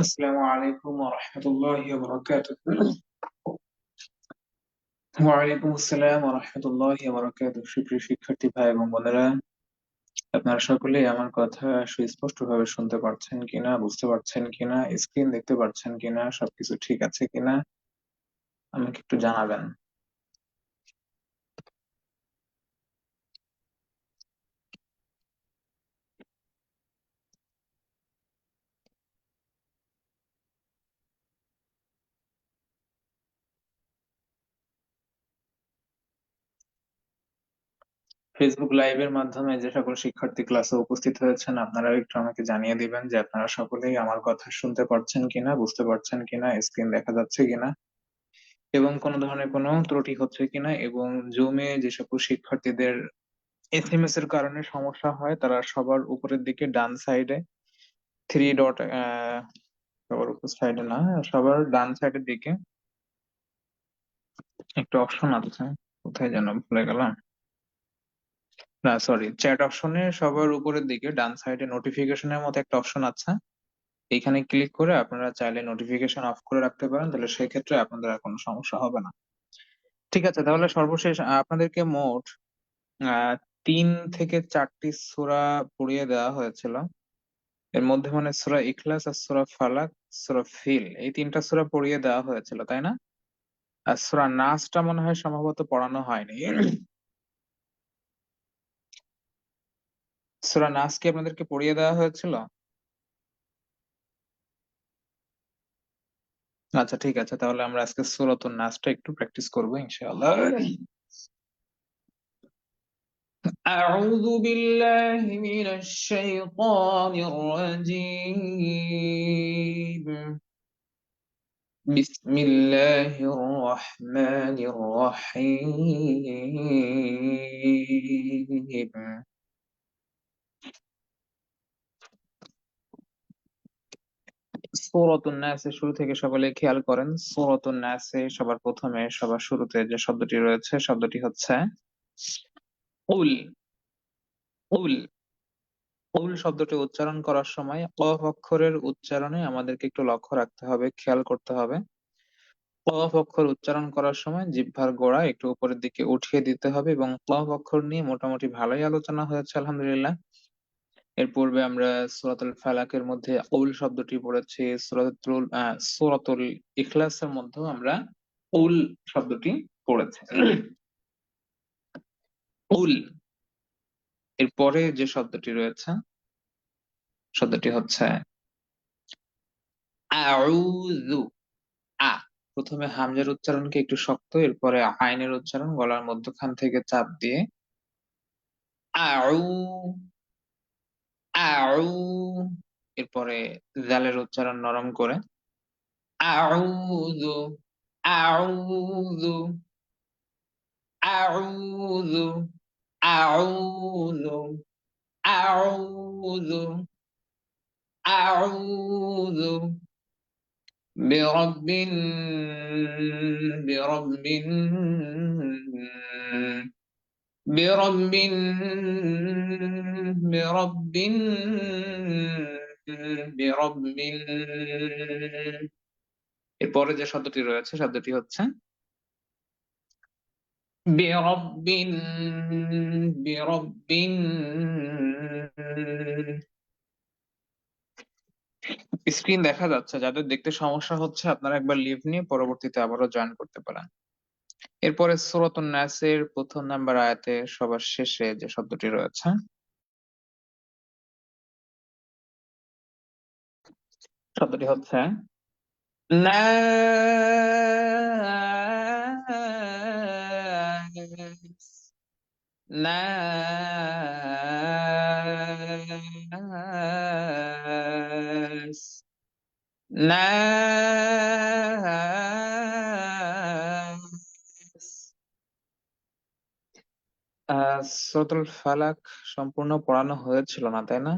আসসালামু আলাইকুম ওয়া রাহমাতুল্লাহি ওয়া বারাকাতুহু। ওয়া আলাইকুম আসসালাম ওয়া রাহমাতুল্লাহি ওয়া বারাকাতুহু। সুপ্রিয় শিক্ষার্থী ভাই এবং বোনেরা, আপনারা সকলেই আমার কথা সুস্পষ্টভাবে শুনতে পারছেন কিনা, বুঝতে পারছেন কিনা, স্ক্রিন দেখতে পাচ্ছেন কিনা, সবকিছু ঠিক আছে কিনা আমাকে একটু জানাবেন। ফেসবুক লাইভের মাধ্যমে যে সকল শিক্ষার্থী ক্লাসে উপস্থিত হয়েছেন, আপনারা একটু আমাকে জানিয়ে দিবেন যে আপনারা সকলেই আমার কথা শুনতে পারছেন কিনা, বুঝতে পারছেন কিনা, স্ক্রিন দেখা যাচ্ছে কিনা এবং কোনো ধরনের কোনো ত্রুটি হচ্ছে কিনা, এবং জুমে যে সকল শিক্ষার্থীদের এসএমএস এর কারণে সমস্যা হয় তারা সবার উপরের দিকে ডান সাইডে থ্রি ডট, সবার উপর সাইডে না, সবার ডান সাইডের দিকে একটা অপশন আছে, কোথায় যেন ভুলে গেলাম, না সরি, চ্যাট অপশনে সবার উপরের দিকে ডান সাইডে নোটিফিকেশনের মতো একটা অপশন আছে। এইখানে ক্লিক করে আপনারা চাইলে নোটিফিকেশন অফ করে রাখতে পারেন, তাহলে সেক্ষেত্রে আপনাদের আর কোনো সমস্যা হবে না। ঠিক আছে, তাহলে সর্বশেষ আপনাদেরকে মোট আহ 3 থেকে 4টি সূরা পড়িয়ে দেওয়া হয়েছিল। এর মধ্যে মানে সূরা ইখলাস আর সূরা ফালাক, সূরা ফিল, এই 3টা সূরা পড়িয়ে দেওয়া হয়েছিল, তাই না? আর সূরা নাসটা মনে হয় সম্ভবত পড়ানো হয়নি। সূরা নাস কি আপনাদেরকে পড়িয়ে দেওয়া হয়েছিল? আচ্ছা ঠিক আছে, তাহলে আমরা আজকে সূরাতুন নাসটা একটু প্র্যাকটিস করবো ইনশাআল্লাহ। أعوذ بالله من الشيطان الرجيم. بسم الله الرحمن الرحيم. সূরাতুন নাসের শুরু থেকে সকলে খেয়াল করেন, সূরাতুন নাসে সবার প্রথমে সবার শুরুতে যে শব্দটি রয়েছে, শব্দটি হচ্ছে কুল। কুল। কুল শব্দটি উচ্চারণ করার সময় কফ অক্ষরের উচ্চারণে আমাদেরকে একটু লক্ষ্য রাখতে হবে, খেয়াল করতে হবে। কফ অক্ষর উচ্চারণ করার সময় জিহ্বার গোড়া একটু উপরের দিকে উঠিয়ে দিতে হবে, এবং কফ অক্ষর নিয়ে মোটামুটি ভালোই আলোচনা হয়েছে আলহামদুলিল্লাহ। এর পূর্বে আমরা সূরাতুল ফালাকের মধ্যে কৌল শব্দটি পড়েছি, সূরাতুল ইখলাসের মধ্যেও আমরা কৌল শব্দটি পড়েছি। কৌল। এরপরে যে শব্দটি রয়েছে, শব্দটি হচ্ছে আউযু। আ, প্রথমে হামজার উচ্চারণকে একটু শক্ত, এরপরে আইনের উচ্চারণ গলার মধ্যখান থেকে চাপ দিয়ে আউ, আউ। এরপরে জালের উচ্চারণ নরম করে আউযু, আউযু, আউযু, আউযু, আউযু, আউযু বিরব্বিন, বিরব্বিন, বিরব্বিন, বিরব্বিন, বিরব্বিন। এরপরে যে শব্দটি রয়েছে, শব্দটি হচ্ছে বিরব্বিন, বিরব্বিন। স্ক্রিন দেখা যাচ্ছে, যাদের দেখতে সমস্যা হচ্ছে আপনারা একবার লিভ নিয়ে পরবর্তীতে আবারও জয়েন করতে পারেন। এরপরে সূরাতুন নাসের প্রথম নাম্বার আয়াতে সবার শেষে যে শব্দটি রয়েছে, শব্দটি হচ্ছে নাস, নাস, নাস। সূরাতুল ফালাক সম্পূর্ণ পড়ানো হয়েছিল না, তাই না?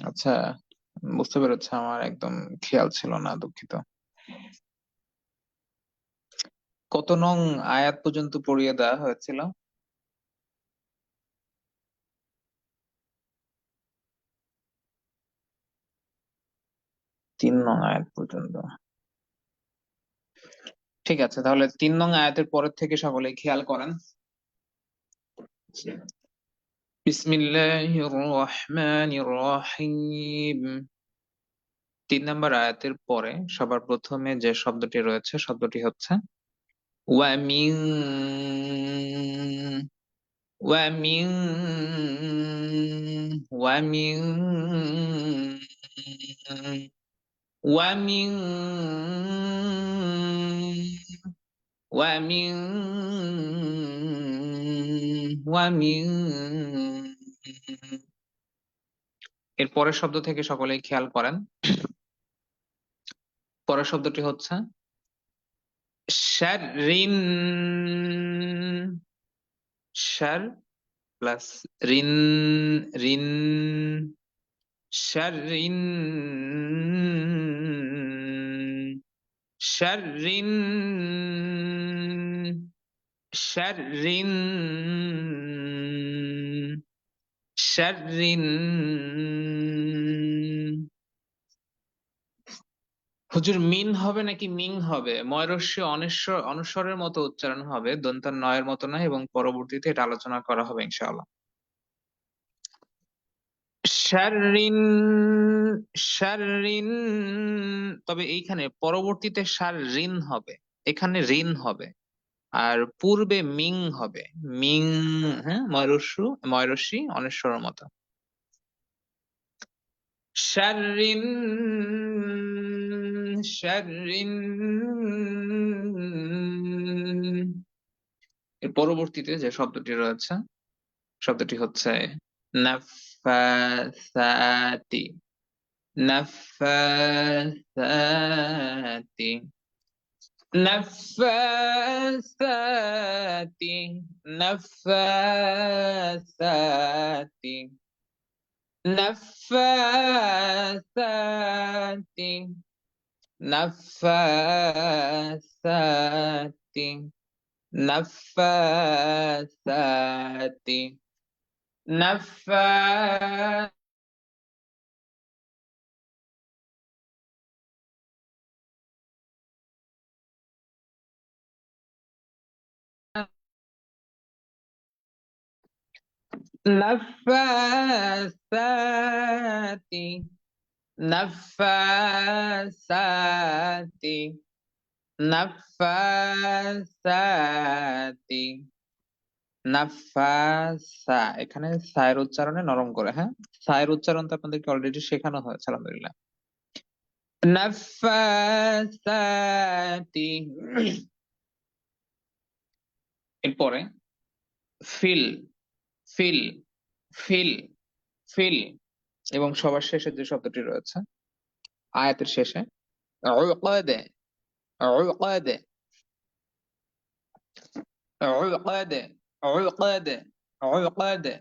আচ্ছা, বুঝতে পেরেছি, আমার একদম খেয়াল ছিল না, দুঃখিত। কত নং আয়াত পর্যন্ত পড়িয়ে দেওয়া হয়েছিল? 3 নং আয়াত পর্যন্ত। ঠিক আছে, তাহলে 3 নং আয়াতের পরের থেকে সকলে খেয়াল করেন। বিসমিল্লাহির রহমানির রহিম। 3 নম্বর আয়াতের পরে সবার প্রথমে যে শব্দটি রয়েছে শব্দটি হচ্ছে ওয়ামিন, ওয়ামিন, ওয়ামিন, ওয়ামিন, ওয়ামিন, ওয়ামিন। এর পরের শব্দ থেকে সকলেই খেয়াল করেন। পরের শব্দটি হচ্ছে শাররিন, শার প্লাস রিন, রিন, শাররিন, শাররিন, শাররিন, শাররিন। হুজুর মিন হবে নাকি মিং হবে? ময়রস্য অনিশ্বর অনুস্বরের মতো উচ্চারণ হবে, দন্তান নয়ের মতো নয়, এবং পরবর্তীতে এটা আলোচনা করা হবে ইনশাআল্লাহ। শাররিন, শাররিন, তবে এইখানে পরবর্তীতে শাররিন হবে, এখানে রিন হবে, আর পূর্বে মিং হবে, মিং। হ্যাঁ, ময়রস্যি অনিশ্বরের মতো। শাররিন, শাররিন। এর পরবর্তীতে যে শব্দটি রয়েছে শব্দটি হচ্ছে নাফাসাতি, নাফাসাতি, নাফাসাতি, নাফাসাতি, নাফাসাতি, নাফাসাতি, নাফাসাতি, নাফাসাতি। নাফাসাতি, নাফাসাতি, নাফাসাতি, নাফাসা। এখানে সায়ের উচ্চারণে নরম করে, হ্যাঁ, সায়ের উচ্চারণ তো আপনাদেরকে অলরেডি শেখানো হয়েছে আলহামদুলিল্লাহ। নাফাসাতি। এরপরে ফিল, ফিল, ফিল, ফিল, এবং সবার শেষে যে শব্দটি রয়েছে আয়াতের শেষে উকাদে, উকাদে, উকাদে, উকাদে, উকাদে।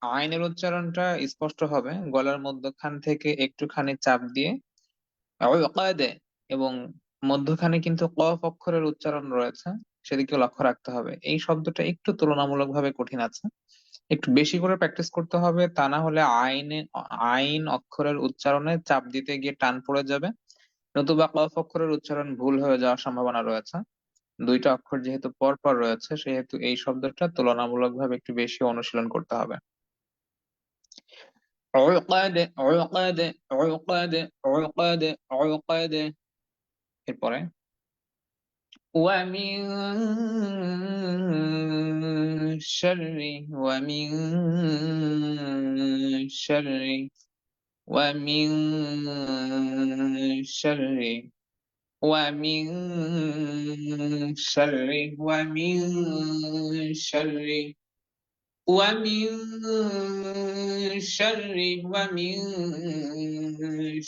আইনের উচ্চারণটা স্পষ্ট হবে, গলার মধ্যখান থেকে একটুখানি চাপ দিয়ে উকাদে, এবং মধ্যখানে কিন্তু কফ অক্ষরের উচ্চারণ রয়েছে, সেদিকে লক্ষ্য রাখতে হবে। এই শব্দটা একটু তুলনামূলকভাবে কঠিন আছে, একটু বেশি করে প্র্যাকটিস করতে হবে, তা না হলে আইন অক্ষরের উচ্চারণে চাপ দিতে গিয়ে টান পড়ে যাবে, নতুবা কফ অক্ষরের উচ্চারণ ভুল হয়ে যাওয়ার সম্ভাবনা রয়েছে। দুইটা অক্ষর যেহেতু পর পর রয়েছে, সেহেতু এই শব্দটা তুলনামূলকভাবে একটু বেশি অনুশীলন করতে হবে। উকাদে, উকাদে, উকাদে, উকাদে, উকাদে। এরপরে ومن شر، ومن شر، ومن شر، ومن شر، ومن شر، ومن شر، ومن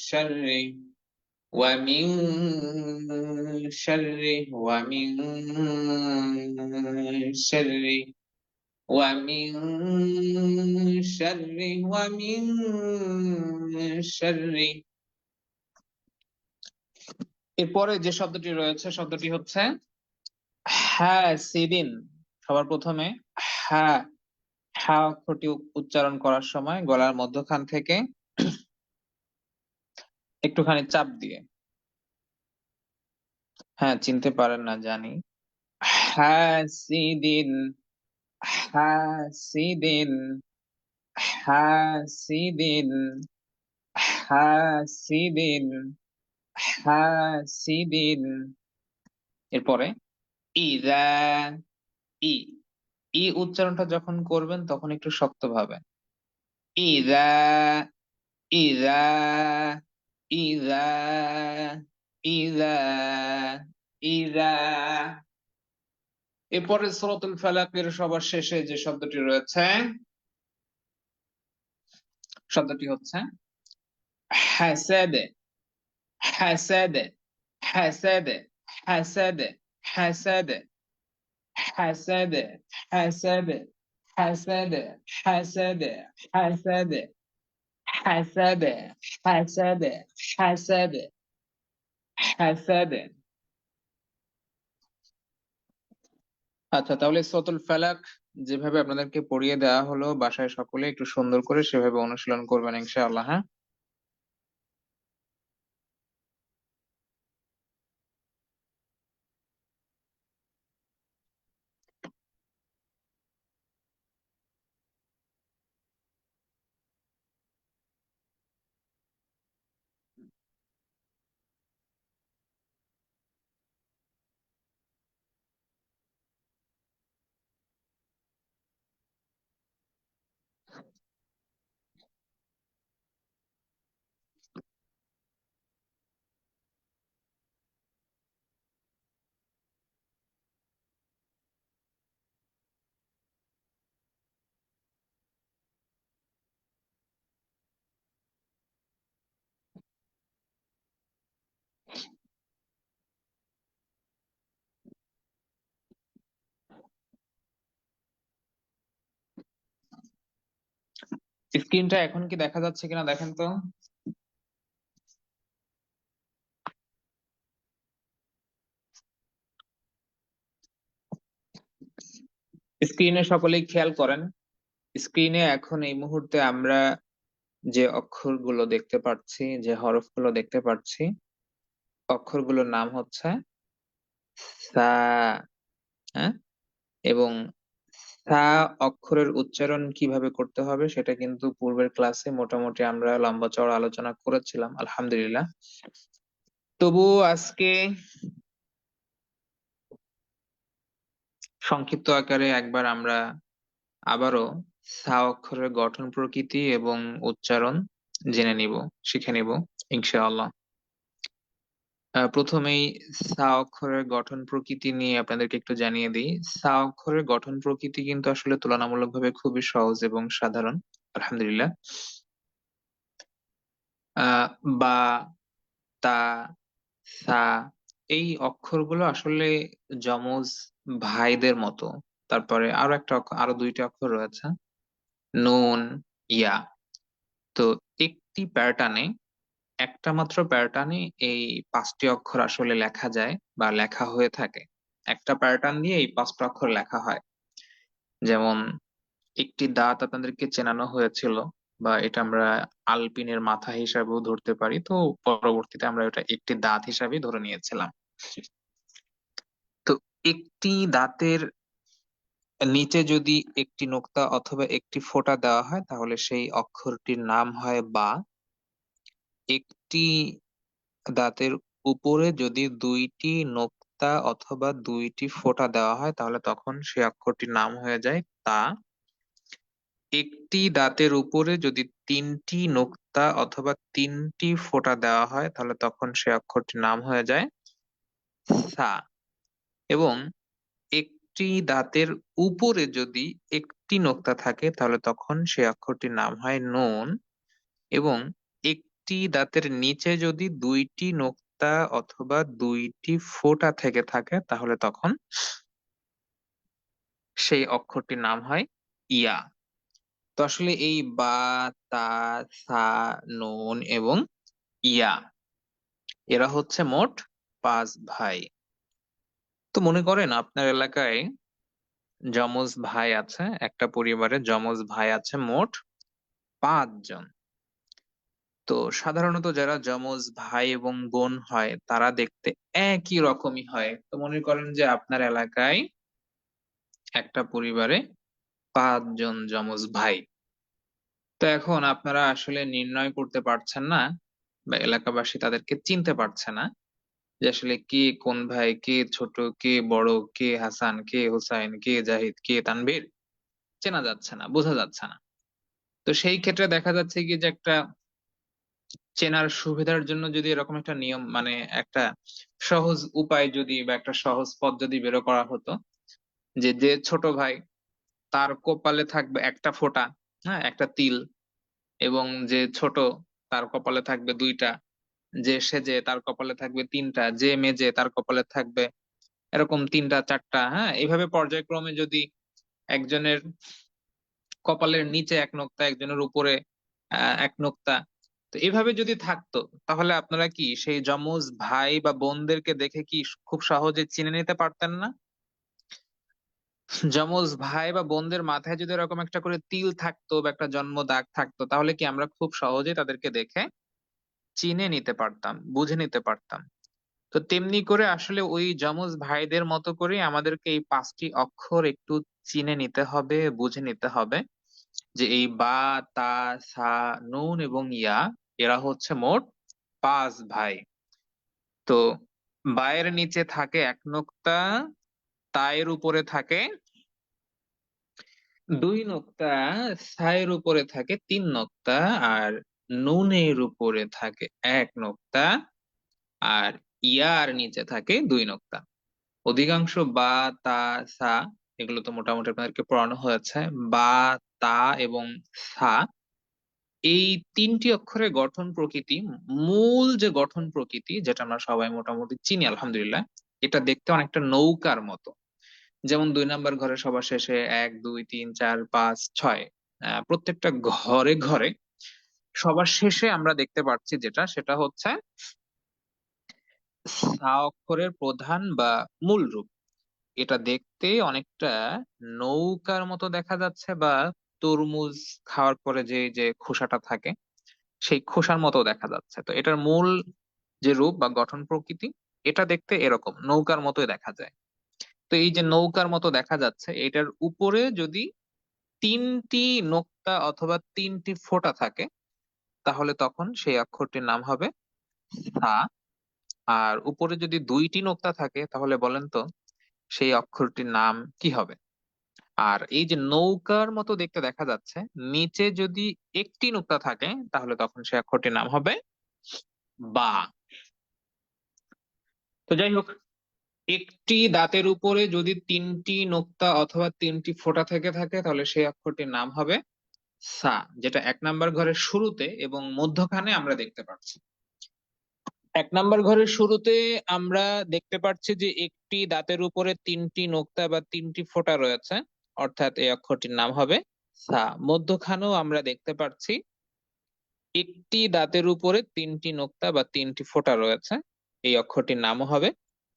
شر، ومن شر، ومن شر، ومن شر، ومن شر। এরপরে যে শব্দটি রয়েছে শব্দটি হচ্ছে হাসিদিন। সবার প্রথমে হা, হা অক্ষরটি উচ্চারণ করার সময় গলার মধ্যখান থেকে একটুখানি চাপ দিয়ে। হ্যাঁ, চিনতে পারেন না জানি। হাসিদিন, হাসিদিন, হাসিদিন, হাসিদিন, হাসিদিন। এরপরে ইদা, ই, ই উচ্চারণটা যখন করবেন তখন একটু শক্ত ভাবে। ইদা, ইদা, ইদা, ইদা, ইদা। এরপরে সূরাতুল ফালাকের সবার শেষে যে শব্দটি রয়েছে, শব্দটি হচ্ছে হাসাদ, হাসাদ, হাসাদ, হাসাদ, হাসাদ, হাসাদ, হাসাদ, হাসাদ, হাসাদ, হাসাদ, হাসাদ, হাসাদ, হাসাদ, হাসাদ। আচ্ছা, তাহলে সূরাতুল ফালাক যেভাবে আপনাদেরকে পড়িয়ে দেওয়া হলো বাসায় সকলে একটু সুন্দর করে সেভাবে অনুশীলন করবেন ইনশাআল্লাহ। হ্যাঁ, স্ক্রিনটা এখন কি দেখা যাচ্ছে কিনা দেখেন তো। স্ক্রিনে সকলেই খেয়াল করেন। স্ক্রিনে এখন এই মুহূর্তে আমরা যে অক্ষরগুলো দেখতে পাচ্ছি, যে হরফগুলো দেখতে পাচ্ছি, অক্ষরগুলোর নাম হচ্ছে সা। হ্যাঁ, এবং সা অক্ষরের উচ্চারণ কিভাবে করতে হবে সেটা কিন্তু পূর্বের ক্লাসে মোটামুটি আমরা লম্বা চওড়া আলোচনা করেছিলাম আলহামদুলিল্লাহ। তবুও আজকে সংক্ষিপ্ত আকারে একবার আমরা আবারও সা অক্ষরের গঠন প্রকৃতি এবং উচ্চারণ জেনে নিব, শিখে নিব ইনশাআল্লাহ। প্রথমেই সা অক্ষরের গঠন প্রকৃতি নিয়ে আপনাদেরকে একটু জানিয়ে দিই। সা অক্ষরের গঠন প্রকৃতি কিন্তু আসলে তুলনামূলকভাবে খুবই সহজ এবং সাধারণ আলহামদুলিল্লাহ। আহ বা, তা, সা, এই অক্ষরগুলো আসলে যমজ ভাইদের মতো। তারপরে আরো একটা আরো দুইটা অক্ষর রয়েছে, নুন, ইয়া। তো একটি প্যাটার্নে, একটা মাত্র প্যাটার্নে এই পাঁচটি অক্ষর আসলে লেখা যায় বা লেখা হয়ে থাকে। একটা প্যাটার্ন দিয়ে এই পাঁচটা অক্ষর লেখা হয়। যেমন একটি দাঁত আপনাদেরকে চেনানো হয়েছিল, বা এটা আমরা আলপিনের মাথা হিসাবেও ধরতে পারি, তো পরবর্তীতে আমরা এটা একটি দাঁত হিসাবেই ধরে নিয়েছিলাম। তো একটি দাঁতের নিচে যদি একটি নোক্তা অথবা একটি ফোঁটা দেওয়া হয় তাহলে সেই অক্ষরটির নাম হয় বা। একটি দাঁতের উপরে যদি দুইটি নোক্তা অথবা দুইটি ফোঁটা দেওয়া হয় তাহলে তখন সেই অক্ষরটির নাম হয়ে যায় তা। একটি দাঁতের উপরে যদি তিনটি নোক্তা অথবা তিনটি ফোঁটা দেওয়া হয় তাহলে তখন সেই অক্ষরটির নাম হয়ে যায় সা। এবং একটি দাঁতের উপরে যদি একটি নোক্তা থাকে তাহলে তখন সেই অক্ষরটির নাম হয় নুন। এবং একটি দাঁতের নিচে যদি দুইটি নোক্তা অথবা দুইটি ফোঁটা থেকে থাকে তাহলে তখন সেই অক্ষরটির নাম হয় ইয়া। তো আসলে এই বা, তা, সা, নুন এবং ইয়া, এরা হচ্ছে মোট পাঁচ ভাই। তো মনে করেন আপনার এলাকায় যমজ ভাই আছে, একটা পরিবারে যমজ ভাই আছে মোট পাঁচজন। তো সাধারণত যারা যমজ ভাই এবং বোন হয় তারা দেখতে একই রকমই হয়। তো মনে করেন যে আপনার এলাকায় একটা পরিবারে 5 জন যমজ ভাই। তো এখন আপনারা আসলে নির্ণয় করতে পারছেন না বা এলাকাবাসী তাদেরকে চিনতে পারছে না যে আসলে কে কোন ভাই, কে ছোট, কে বড়, কে হাসান, কে হুসাইন, কে জাহিদ, কে তানভীর, চেনা যাচ্ছে না, বোঝা যাচ্ছে না। তো সেই ক্ষেত্রে দেখা যাচ্ছে কি যে একটা চেনার সুবিধার জন্য যদি এরকম একটা নিয়ম মানে একটা সহজ উপায় যদি বা একটা সহজ পথ যদি বের করা হতো, যে যে ছোট ভাই তার কপালে থাকবে একটা ফোঁটা, হ্যাঁ একটা তিল, এবং যে ছোট তার কপালে থাকবে দুইটা, যে সেজে তার কপালে থাকবে তিনটা, যে মেজে তার কপালে থাকবে এরকম তিনটা চারটা, হ্যাঁ এইভাবে পর্যায়ক্রমে যদি একজনের কপালের নিচে এক নোক্তা, একজনের উপরে এক নোক্তা, তো এভাবে যদি থাকতো, তাহলে আপনারা কি সেই যমজ ভাই বা বোনদেরকে দেখে কি খুব সহজে চিনে নিতে পারতেন না? যমজ ভাই বা বোনদের মাথায় যদি এরকম একটা করে তিল থাকতো বা একটা জন্ম দাগ থাকতো, তাহলে কি আমরা খুব সহজে তাদেরকে দেখে চিনে নিতে পারতাম, বুঝে নিতে পারতাম। তো তেমনি করে আসলে ওই যমজ ভাইদের মতো করে আমাদেরকে এই 5টি অক্ষর একটু চিনে নিতে হবে, বুঝে নিতে হবে, যে এই বা, তা, সা, নুন এবং ইয়া, এরা হচ্ছে মোট 5 ভাই। তো বায়ের নিচে থাকে এক নোক্তা, তায়ের উপরে থাকে 2 নোক্তা, সায়ের উপরে থাকে 3 নোক্তা, আর নুনের উপরে থাকে 1 নোক্তা, আর ইয়ার নিচে থাকে 2 নোক্তা। অধিকাংশ বা, তা, সা এগুলো তো মোটামুটি আপনাদেরকে পড়ানো হয়েছে। বা, তা এবং সা, এই 3টি অক্ষরের গঠন প্রকৃতি, মূল যে গঠন প্রকৃতি যেটা আমরা সবাই মোটামুটি চিনি আলহামদুলিল্লাহ, এটা দেখতে অনেকটা নৌকার মতো। যেমন 2 নাম্বার ঘরে সবার শেষে 1 2 3 4 5 6, প্রত্যেকটা ঘরে ঘরে সবার শেষে আমরা দেখতে পাচ্ছি যেটা, সেটা হচ্ছে সা অক্ষরের প্রধান বা মূল রূপ। এটা দেখতে অনেকটা নৌকার মতো দেখা যাচ্ছে, বা তরমুজ খাওয়ার পরে যে যে খোসাটা থাকে সেই খোসার মতো দেখা যাচ্ছে। তো এটার মূল যে রূপ বা গঠন প্রকৃতি, এটা দেখতে এরকম নৌকার মতোই দেখা যায়। তো এই যে নৌকার মতো দেখা যাচ্ছে, এটার উপরে যদি 3টি নোক্তা অথবা 3টি ফোঁটা থাকে, তাহলে তখন সেই অক্ষরটির নাম হবে সা। আর উপরে যদি 2টি নোক্তা থাকে, তাহলে বলেন তো সেই অক্ষরটির নাম কি হবে? আর এই যে নৌকার মতো দেখতে দেখা যাচ্ছে, নিচে যদি একটি নোক্তা থাকে, তাহলে তখন সেই অক্ষরটির নাম হবে বা। তো যাই হোক, একটি দাঁতের উপরে যদি 3টি নোক্তা অথবা 3টি ফোঁটা থেকে থাকে, তাহলে সেই অক্ষরটির নাম হবে সা, যেটা 1 নাম্বার ঘরের শুরুতে এবং মধ্যখানে আমরা দেখতে পাচ্ছি। 1 নাম্বার ঘরের শুরুতে আমরা দেখতে পাচ্ছি যে একটি দাঁতের উপরে 3টি নোক্তা বা 3টি ফোঁটা রয়েছে, অর্থাৎ এই অক্ষরটির নাম হবে সা। মধ্যখানেও আমরা দেখতে পাচ্ছি একটি দাঁতের উপরে 3টি নোক্তা বা 3টি ফোঁটা রয়েছে, এই অক্ষরটির নামও হবে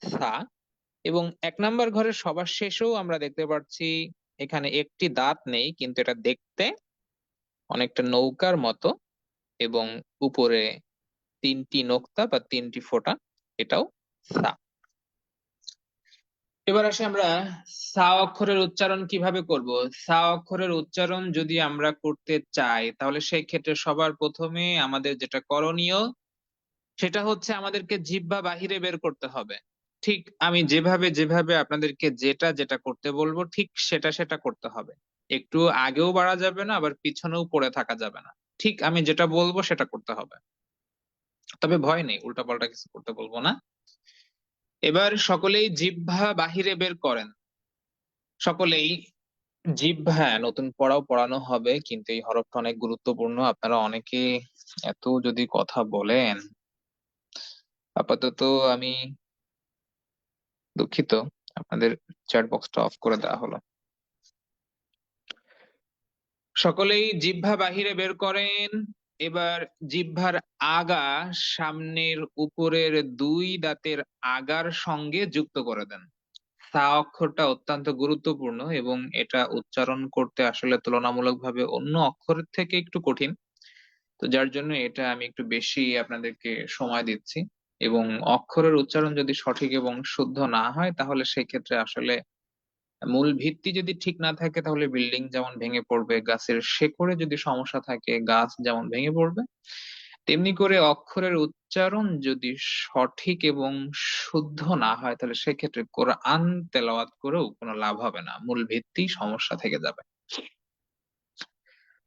সা। এবং 1 নাম্বার ঘরের সবার শেষেও আমরা দেখতে পাচ্ছি এখানে একটি দাঁত নেই, কিন্তু এটা দেখতে অনেকটা নৌকার মতো, এবং উপরে 3টি নোক্তা বা 3টি ফোঁটা, এটাও সা। এবার আসি আমরা সা অক্ষরের উচ্চারণ কিভাবে করব। সা অক্ষরের উচ্চারণ যদি আমরা করতে চাই, তাহলে সেই ক্ষেত্রে সবার প্রথমে আমাদের যেটা করণীয়, সেটা হচ্ছে আমাদেরকে জিহ্বা বাহিরে বের করতে হবে। ঠিক আমি যেভাবে যেভাবে আপনাদেরকে যেটা যেটা করতে বলবো, ঠিক সেটা সেটা করতে হবে। একটু আগেও বাড়া যাবে না, আবার পিছনেও পড়ে থাকা যাবে না। ঠিক আমি যেটা বলবো সেটা করতে হবে। তবে ভয় নেই, উল্টাপাল্টা কিছু করতে বলবো না। এবার সকলেই জিহ্বা বাহিরে বের করেন। সকলেই জিহ্বা, হ্যাঁ নতুন পড়াও পড়ানো হবে, কিন্তু এই হরফটা অনেক গুরুত্বপূর্ণ। আপনারা অনেকে এত যদি কথা বলেন, আপাতত আমি দুঃখিত, আপনাদের চ্যাট বক্সটা অফ করে দেওয়া হলো। সকলেই জিহ্বা বাহিরে বের করেন। এবার জিহ্বার আগা সামনের উপরের 2 দাঁতের আগার সঙ্গে যুক্ত করে দেন। সা অক্ষরটা অত্যন্ত গুরুত্বপূর্ণ এবং এটা উচ্চারণ করতে আসলে তুলনামূলকভাবে অন্য অক্ষরের থেকে একটু কঠিন। তো যার জন্য এটা আমি একটু বেশি আপনাদেরকে সময় দিচ্ছি। এবং অক্ষরের উচ্চারণ যদি সঠিক এবং শুদ্ধ না হয় তাহলে সেক্ষেত্রে আসলে মূল ভিত্তি যদি ঠিক না থাকে তাহলে বিল্ডিং যেমন ভেঙে পড়বে, গাছের শেকড়ে যদি সমস্যা থাকে গাছ যেমন ভেঙে পড়বে, তেমনি করে অক্ষরের উচ্চারণ যদি সঠিক এবং শুদ্ধ না হয় তাহলে সেক্ষেত্রে কোরআন তেলাওয়াত করেও কোনো লাভ হবে না, মূল ভিত্তি সমস্যা থেকে যাবে।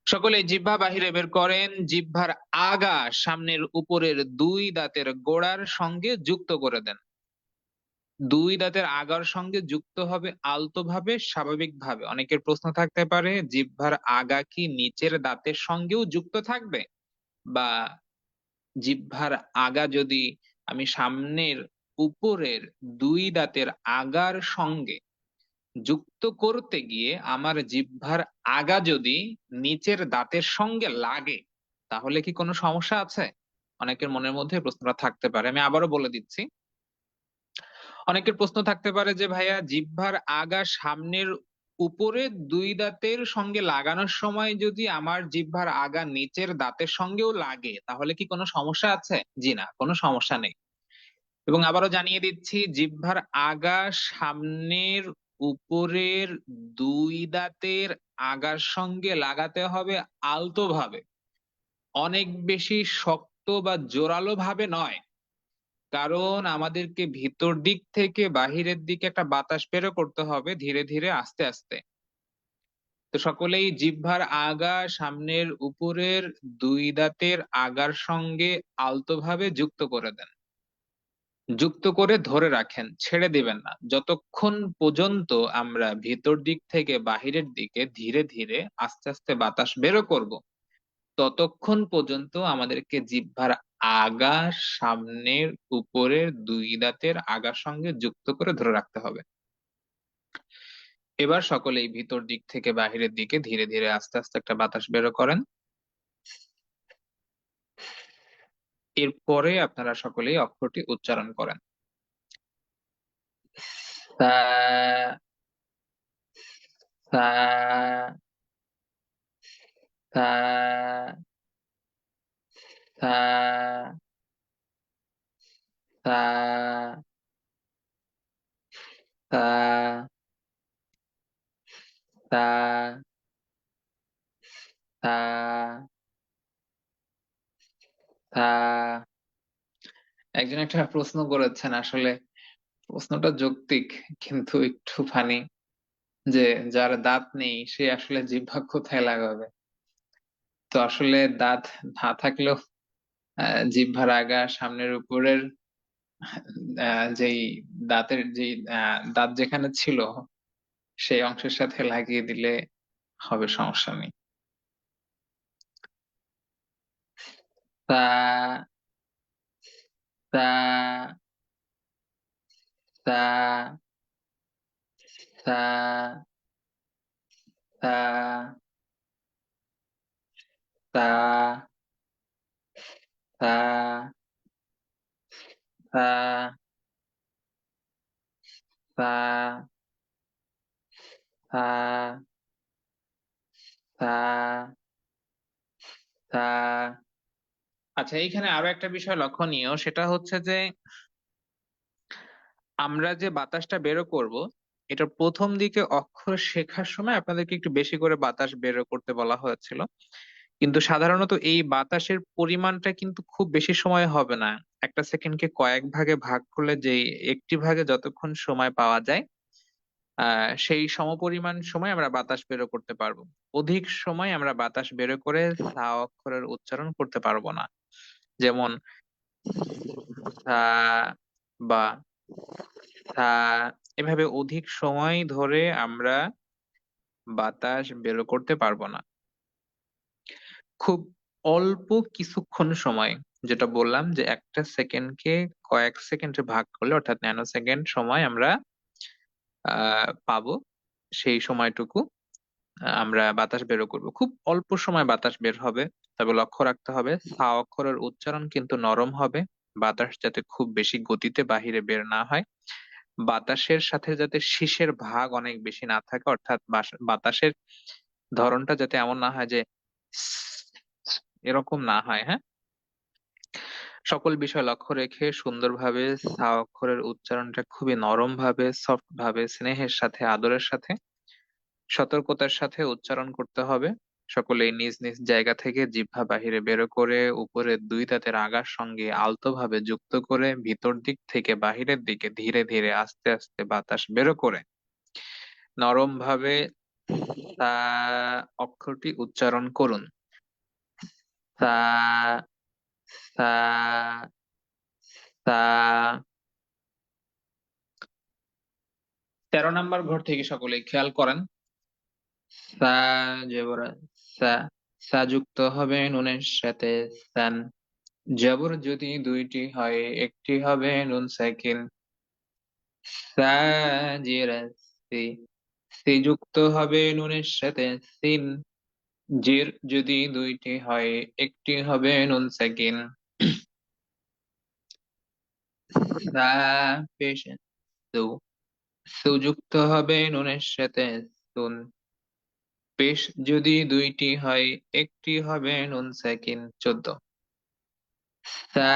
সকলে জিহ্বা বাহিরে বের করেন। জিহ্বার আগা সামনের উপরের দুই দাঁতের গোড়ার সঙ্গে যুক্ত করে দেন। দুই দাঁতের আগার সঙ্গে যুক্ত হবে আলতো ভাবে, স্বাভাবিক ভাবে। অনেকের প্রশ্ন থাকতে পারে জিহ্বার আগা কি নিচের দাঁতের সঙ্গেও যুক্ত থাকবে, বা জিহ্বার আগা যদি আমি সামনের উপরের দুই দাঁতের আগার সঙ্গে যুক্ত করতে গিয়ে আমার জিহ্বার আগা যদি নিচের দাঁতের সঙ্গে লাগে তাহলে কি কোনো সমস্যা আছে? অনেকের মনের মধ্যে এই প্রশ্নটা থাকতে পারে, আমি আবারও বলে দিচ্ছি। অনেকের প্রশ্ন থাকতে পারে যে ভাইয়া জিহ্বার আগা সামনের উপরের দুই দাঁতের সঙ্গে লাগানোর সময় যদি আমার জিহ্বার আগা নিচের দাঁতের সঙ্গেও লাগে তাহলে কি কোনো সমস্যা আছে? জি না, কোনো সমস্যা নেই। এবং আবারও জানিয়ে দিচ্ছি, জিহ্বার আগা সামনের উপরের দুই দাঁতের আগার সঙ্গে লাগাতে হবে আলতো ভাবে, অনেক বেশি শক্ত বা জোরালো ভাবে নয়। কারণ আমাদেরকে ভিতর দিক থেকে বাহিরের দিকে একটা বাতাস বের করতে হবে ধীরে ধীরে আস্তে আস্তে। তো সকলেই জিহ্বার আগা সামনের উপরের দুই দাঁতের আগার সঙ্গে আলতোভাবে যুক্ত করে দেন। যুক্ত করে ধরে রাখেন, ছেড়ে দিবেন না যতক্ষণ পর্যন্ত আমরা ভিতর দিক থেকে বাহিরের দিকে ধীরে ধীরে আস্তে আস্তে বাতাস বেরো করব, ততক্ষণ পর্যন্ত আমাদেরকে জিহ্বার আগা সামনের উপরের দুই দাঁতের আগার সঙ্গে যুক্ত করে ধরে রাখতে হবে। এবার সকলেই ভিতর দিক থেকে বাহিরের দিকে ধীরে ধীরে আস্তে আস্তে একটা বাতাস বেরো করেন। এরপরে আপনারা সকলেই অক্ষরটি উচ্চারণ করেন। সা, সা, সা, সা, সা, সা, সা, সা, সা। একজন একটা প্রশ্ন করেছেন, আসলে প্রশ্নটা যৌক্তিক কিন্তু একটু ফানি, যে যার দাঁত নেই সে আসলে জিহ্বা কোথায় লাগাবে। তো আসলে দাঁত না থাকলেও জিহ্বার আগা সামনের উপরের যেই দাঁতের যেই দাঁত যেখানে ছিল সেই অংশের সাথে লাগিয়ে দিলে হবে, সমস্যা নেই। তা, তা, তা, তা, তা, তা, তা, তা, তা, তা, তা, তা। আচ্ছা, এইখানে আরো একটা বিষয় লক্ষণীয়, সেটা হচ্ছে যে আমরা যে বাতাসটা বেরো করব, এটা প্রথম দিকে অক্ষর শেখার সময় আপনাদেরকে একটু বেশি করে বাতাস বেরো করতে বলা হয়েছিল, কিন্তু সাধারণত এই বাতাসের পরিমাণটা কিন্তু খুব বেশি সময় হবে না। একটা সেকেন্ডকে কয়েক ভাগে ভাগ করলে যেই একটি ভাগে যতক্ষণ সময় পাওয়া যায় সেই সমপরিমাণ সময় আমরা বাতাস বেরো করতে পারবো। অধিক সময় আমরা বাতাস বেরো করে সা অক্ষরের উচ্চারণ করতে পারবো না। যেমন সা, বা সা, এভাবে অধিক সময় ধরে আমরা বাতাস বেরো করতে পারবো না। খুব অল্প কিছুক্ষণ সময়, যেটা বললাম যে একটা সেকেন্ডকে কয়েক সেকেন্ডে ভাগ করলে অর্থাৎ ন্যানো সেকেন্ড সময় আমরা পাবো, সেই সময়টুকু আমরা বাতাস বের করব। খুব অল্প সময় বাতাস বের হবে, তবে লক্ষ্য রাখতে হবে সা অক্ষরের উচ্চারণ কিন্তু নরম হবে, বাতাস যাতে খুব বেশি গতিতে বাহিরে বের না হয়, বাতাসের সাথে যাতে শীষের ভাগ অনেক বেশি না থাকে, অর্থাৎ বাতাসের ধরনটা যাতে এমন না হয় যে এরকম না হয়, হ্যাঁ। সকল বিষয় লক্ষ্য রেখে সুন্দরভাবে সা অক্ষরের উচ্চারণটা খুবই নরম ভাবে, সফট ভাবে, স্নেহের সাথে, আদরের সাথে, সতর্কতার সাথে উচ্চারণ করতে হবে। সকলেই নিজ নিজ জায়গা থেকে জিহ্বা বাহিরে বের করে উপরের দুই দাঁতের আগার সঙ্গে আলতোভাবে যুক্ত করে ভিতর দিক থেকে বাহিরের দিকে ধীরে ধীরে আস্তে আস্তে বাতাস বের করে নরম ভাবে সা অক্ষরটি উচ্চারণ করুন। সা, সা, সা। 13 নম্বর ঘর থেকে সকলেই খেয়াল করেন। সা জবর সা, সা যুক্ত হবে নুনের সাথে সান। জবর যদি দুইটি হয় একটি হবে নুন সাকিন। সা জিরা সি, সি যুক্ত হবে নুনের সাথে সিন। জির যদি দুইটি হয় একটি হবে নুন সাকিন। সা পেশ সু, সু যুক্ত হবে নুনের সাথে সুন। পেশ যদি দুইটি হয় একটি হবে নুন সাকিন। 14। সা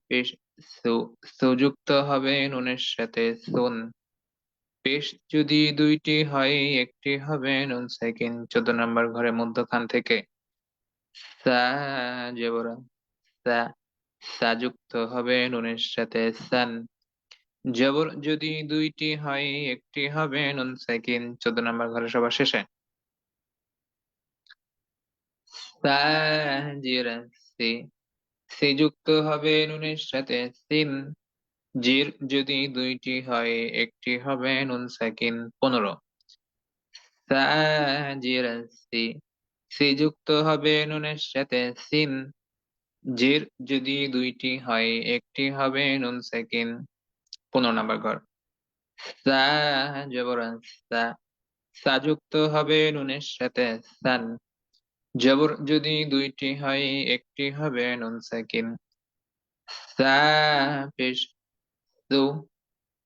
পেশ সু, সু যুক্ত হবে নুনের সাথে সুন। পেশ যদি দুইটি হয় একটি হবে নুন সাকিন। 14 নম্বর ঘরে মধ্যখান থেকে সা জবর সা, সা যুক্ত হবে নুনের সাথে সান। জবর যদি দুইটি হয় একটি হবে নুন সাকিন। 14 নম্বর ঘরে সবার শেষে সা জিরা সি, সি যুক্ত হবে নুনের সাথে সিন। জির যদি দুইটি হয় একটি হবে নুন সাকিন। 15। সা জিরা সি, সি যুক্ত হবে নুনের সাথে সিন। জির যদি দুইটি হয় একটি হবে নুন সাকিন। 15 নম্বর ঘর সা জবর সা, সা যুক্ত হবে নুনের সাথে সান। জবর যদি দুইটি হয় একটি হবে নুন সাকিন। সা পেশ সু,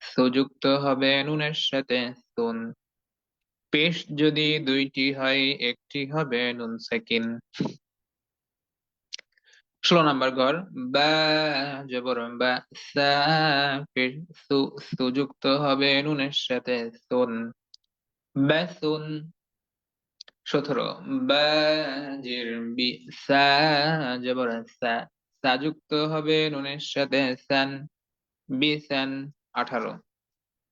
সু যুক্ত হবে নুনের সাথে সুন। পেশ যদি দুইটি হয় একটি হবে নুন সাকিন। 16 নম্বর ঘর বা জবর বা, সা পেশ সু, সু যুক্ত হবে নুনের সাথে সুন। বাসুন। 17। বা জির বি, সা জবর সা, সা যুক্ত হবে নুনের সাথে সান। বিসান। 18।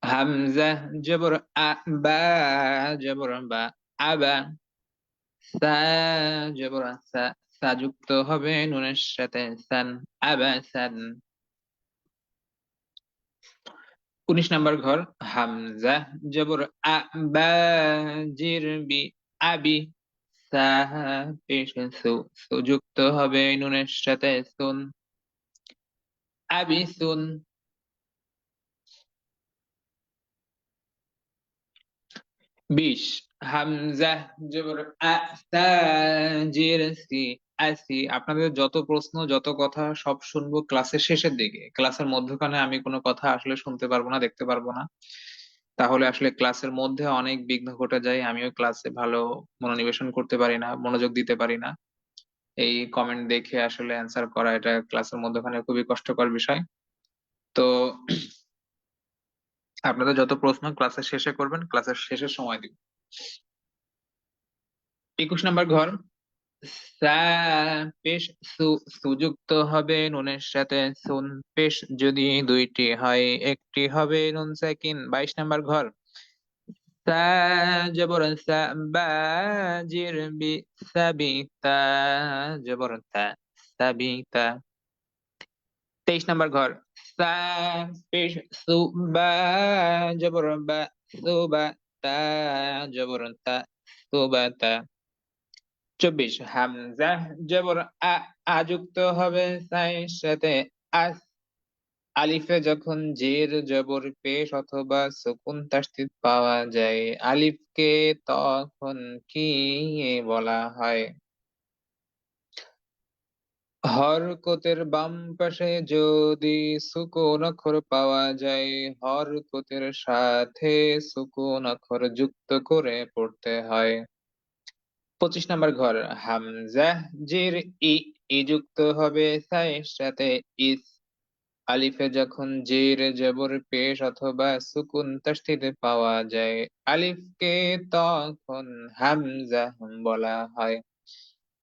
হামজা জবর আ, বা জবর বা, আবা। সা জবর সা, সা যুক্ত হবে নুনের সাথে সান। আবাসান। 19 নম্বর ঘর হামজা জবর আ, বা জির বি, আবি। সা পেশ সু, সু যুক্ত হবে নুনের সাথে সুন। আবিসুন। 20। হামজা জবর আ, সা জির সি, আসি। আপনাদের যত প্রশ্ন যত কথা সব শুনবো ক্লাসের শেষের দিকে। ক্লাসের মধ্যখানে আমি কোনো কথা আসলে শুনতে পারবো না, দেখতে পারবো না। তাহলে আসলে ক্লাসের মধ্যে অনেক বিঘ্ন ঘটে যায়, আমিও ক্লাসে ভালো মনোনিবেশন করতে পারি না, মনোযোগ দিতে পারি না। এই কমেন্ট দেখে আসলে অ্যান্সার করা এটা ক্লাসের মধ্যখানে খুবই কষ্টকর বিষয়। তো আপনাদের যত প্রশ্ন ক্লাসের শেষে করবেন, ক্লাসের শেষের সময় দিব। 21 নম্বর ঘর সা পেশ সু, সুযুক্ত হবে নুনের সাথে সুন। পেশ যদি দুইটি হয় একটি হবে নুন সাকিন। 22 নম্বর ঘর সা জবর সা, বা জির বি, সাবিতা জবর তা, সাবিতা। 23 নম্বর ঘর সা পেশ সু, বা জবর বা, সুবা তা জবর তা, সুবাতা। 24। হামজা জবর আ, আ যুক্ত হবে সাইর সাথে আস। আলিফে যখন জের জবর পেশ অথবা সুকুন তাসদীদ পাওয়া যায়, আলিফকে তখন কি বলা হয়? হরকতের বাম পাশে যদি সুকুন অক্ষর পাওয়া যায়, হরকতের সাথে সুকুন অক্ষর যুক্ত করে পড়তে হয়। 25 নম্বর ঘর হামজা জের ই যুক্ত হবে সায়ের সাথে ইস। আলিফে যখন জের জবর পেশ অথবা সুকুন তাসদীদে পাওয়া যায় আলিফকে তখন হামজা বলা হয়।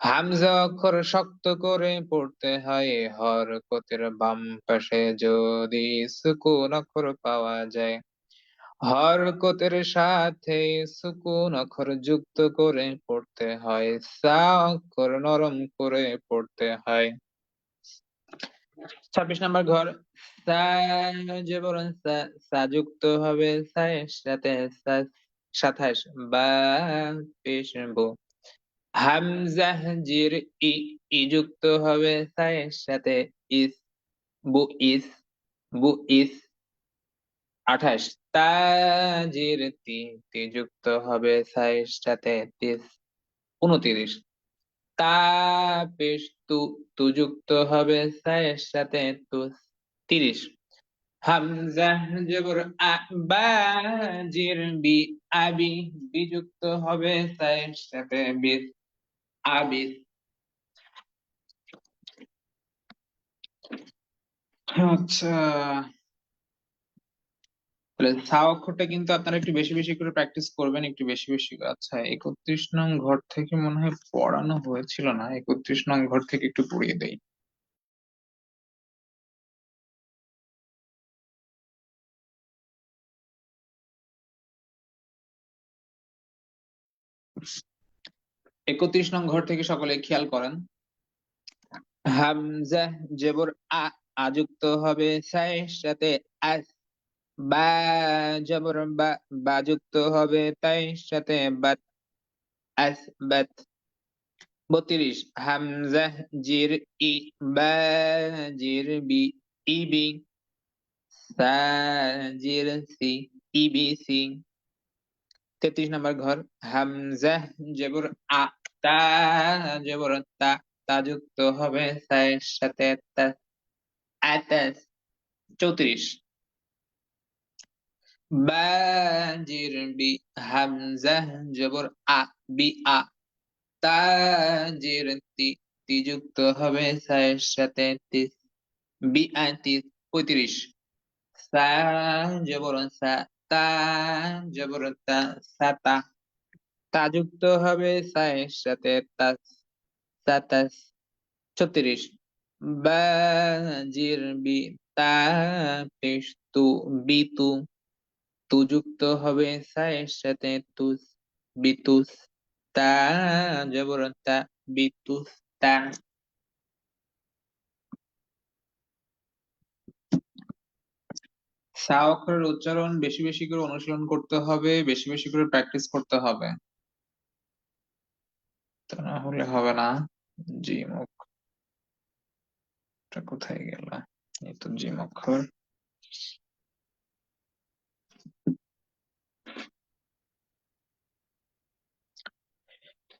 হামজা অক্ষর শক্ত করে পড়তে হয় হরকতের বাম পাশে যদি সুকুন অক্ষর পাওয়া যায়। হরকতের সাথে সুকুন অক্ষর যুক্ত করে পড়তে হয় সা অক্ষর নরম করে পড়তে হয়। 26 নম্বর ঘর সা যেমন সা যুক্ত হবে সায়ের সাথে 27 বা পেশ বো। হামজা জির ই যুক্ত হবে সায়ের সাথে ইস বু ইস বু ইস। 28 তা জির তি যুক্ত হবে সায়ের সাথে তিস। 29 তা পেশ তু যুক্ত হবে সায়ের সাথে তুস। 30 হামজা জবর আ বা জির বি আবি বিযুক্ত হবে সায়ের সাথে বিস আবিস। আচ্ছা, তাহলে সা অক্ষরটা কিন্তু আপনারা একটু বেশি বেশি করে প্র্যাকটিস করবেন, একটু বেশি বেশি করে। আচ্ছা, 31 নং ঘর থেকে মনে হয় পড়ানো হয়েছিল না, 31 নং ঘর থেকে একটু পড়িয়ে দেই। একত্রিশ নং ঘর থেকে সকলে খেয়াল করেন। হামজা জবর আ যুক্ত হবে সায়ের সাথে আস। বা জবর বা যুক্ত হবে তাইর সাথে বাত আস বাত। 32 হামজা জির ই বা জির বি ইবি সা জির সি ইবি সি। 33 নম্বর ঘর হামজা জবর আ তা জবর তা যুক্ত হবে সায়ের সাথে তা আতাস। 34 বা জির বি হামজা জবর আ বি আ তা জির তি যুক্ত হবে সায়ের সাথে তিস বি আতিস। 35 সা জবর সা তা জবর তা সাতা তা যুক্ত হবে সায়ের সাথে তাস সাতাস। 36 বা জির বি তা পেশ বিতু তু যুক্ত হবে সায়ের সাথে তুস বিতুস তা জবর তা বিতুস তা। সা অক্ষরের উচ্চারণ বেশি বেশি করে অনুশীলন করতে হবে, বেশি বেশি করে প্র্যাকটিস করতে হবে, তা না হলে হবে না। জিম অক্ষরটা কোথায় গেল? এই তো জিম অক্ষর।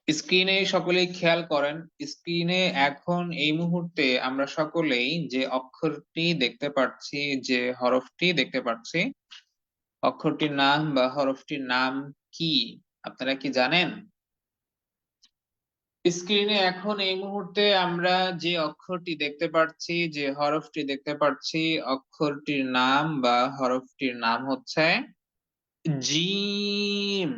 স্ক্রিনে সকলেই খেয়াল করেন। স্ক্রিনে এখন এই মুহূর্তে আমরা সকলেই যে অক্ষরটি দেখতে পাচ্ছি, যে হরফটি দেখতে পাচ্ছি, অক্ষরটির নাম বা হরফটির নাম কি আপনারা কি জানেন? স্ক্রিনে এখন এই মুহূর্তে আমরা যে অক্ষরটি দেখতে পাচ্ছি, যে হরফটি দেখতে পাচ্ছি, অক্ষরটির নাম বা হরফটির নাম হচ্ছে জিম।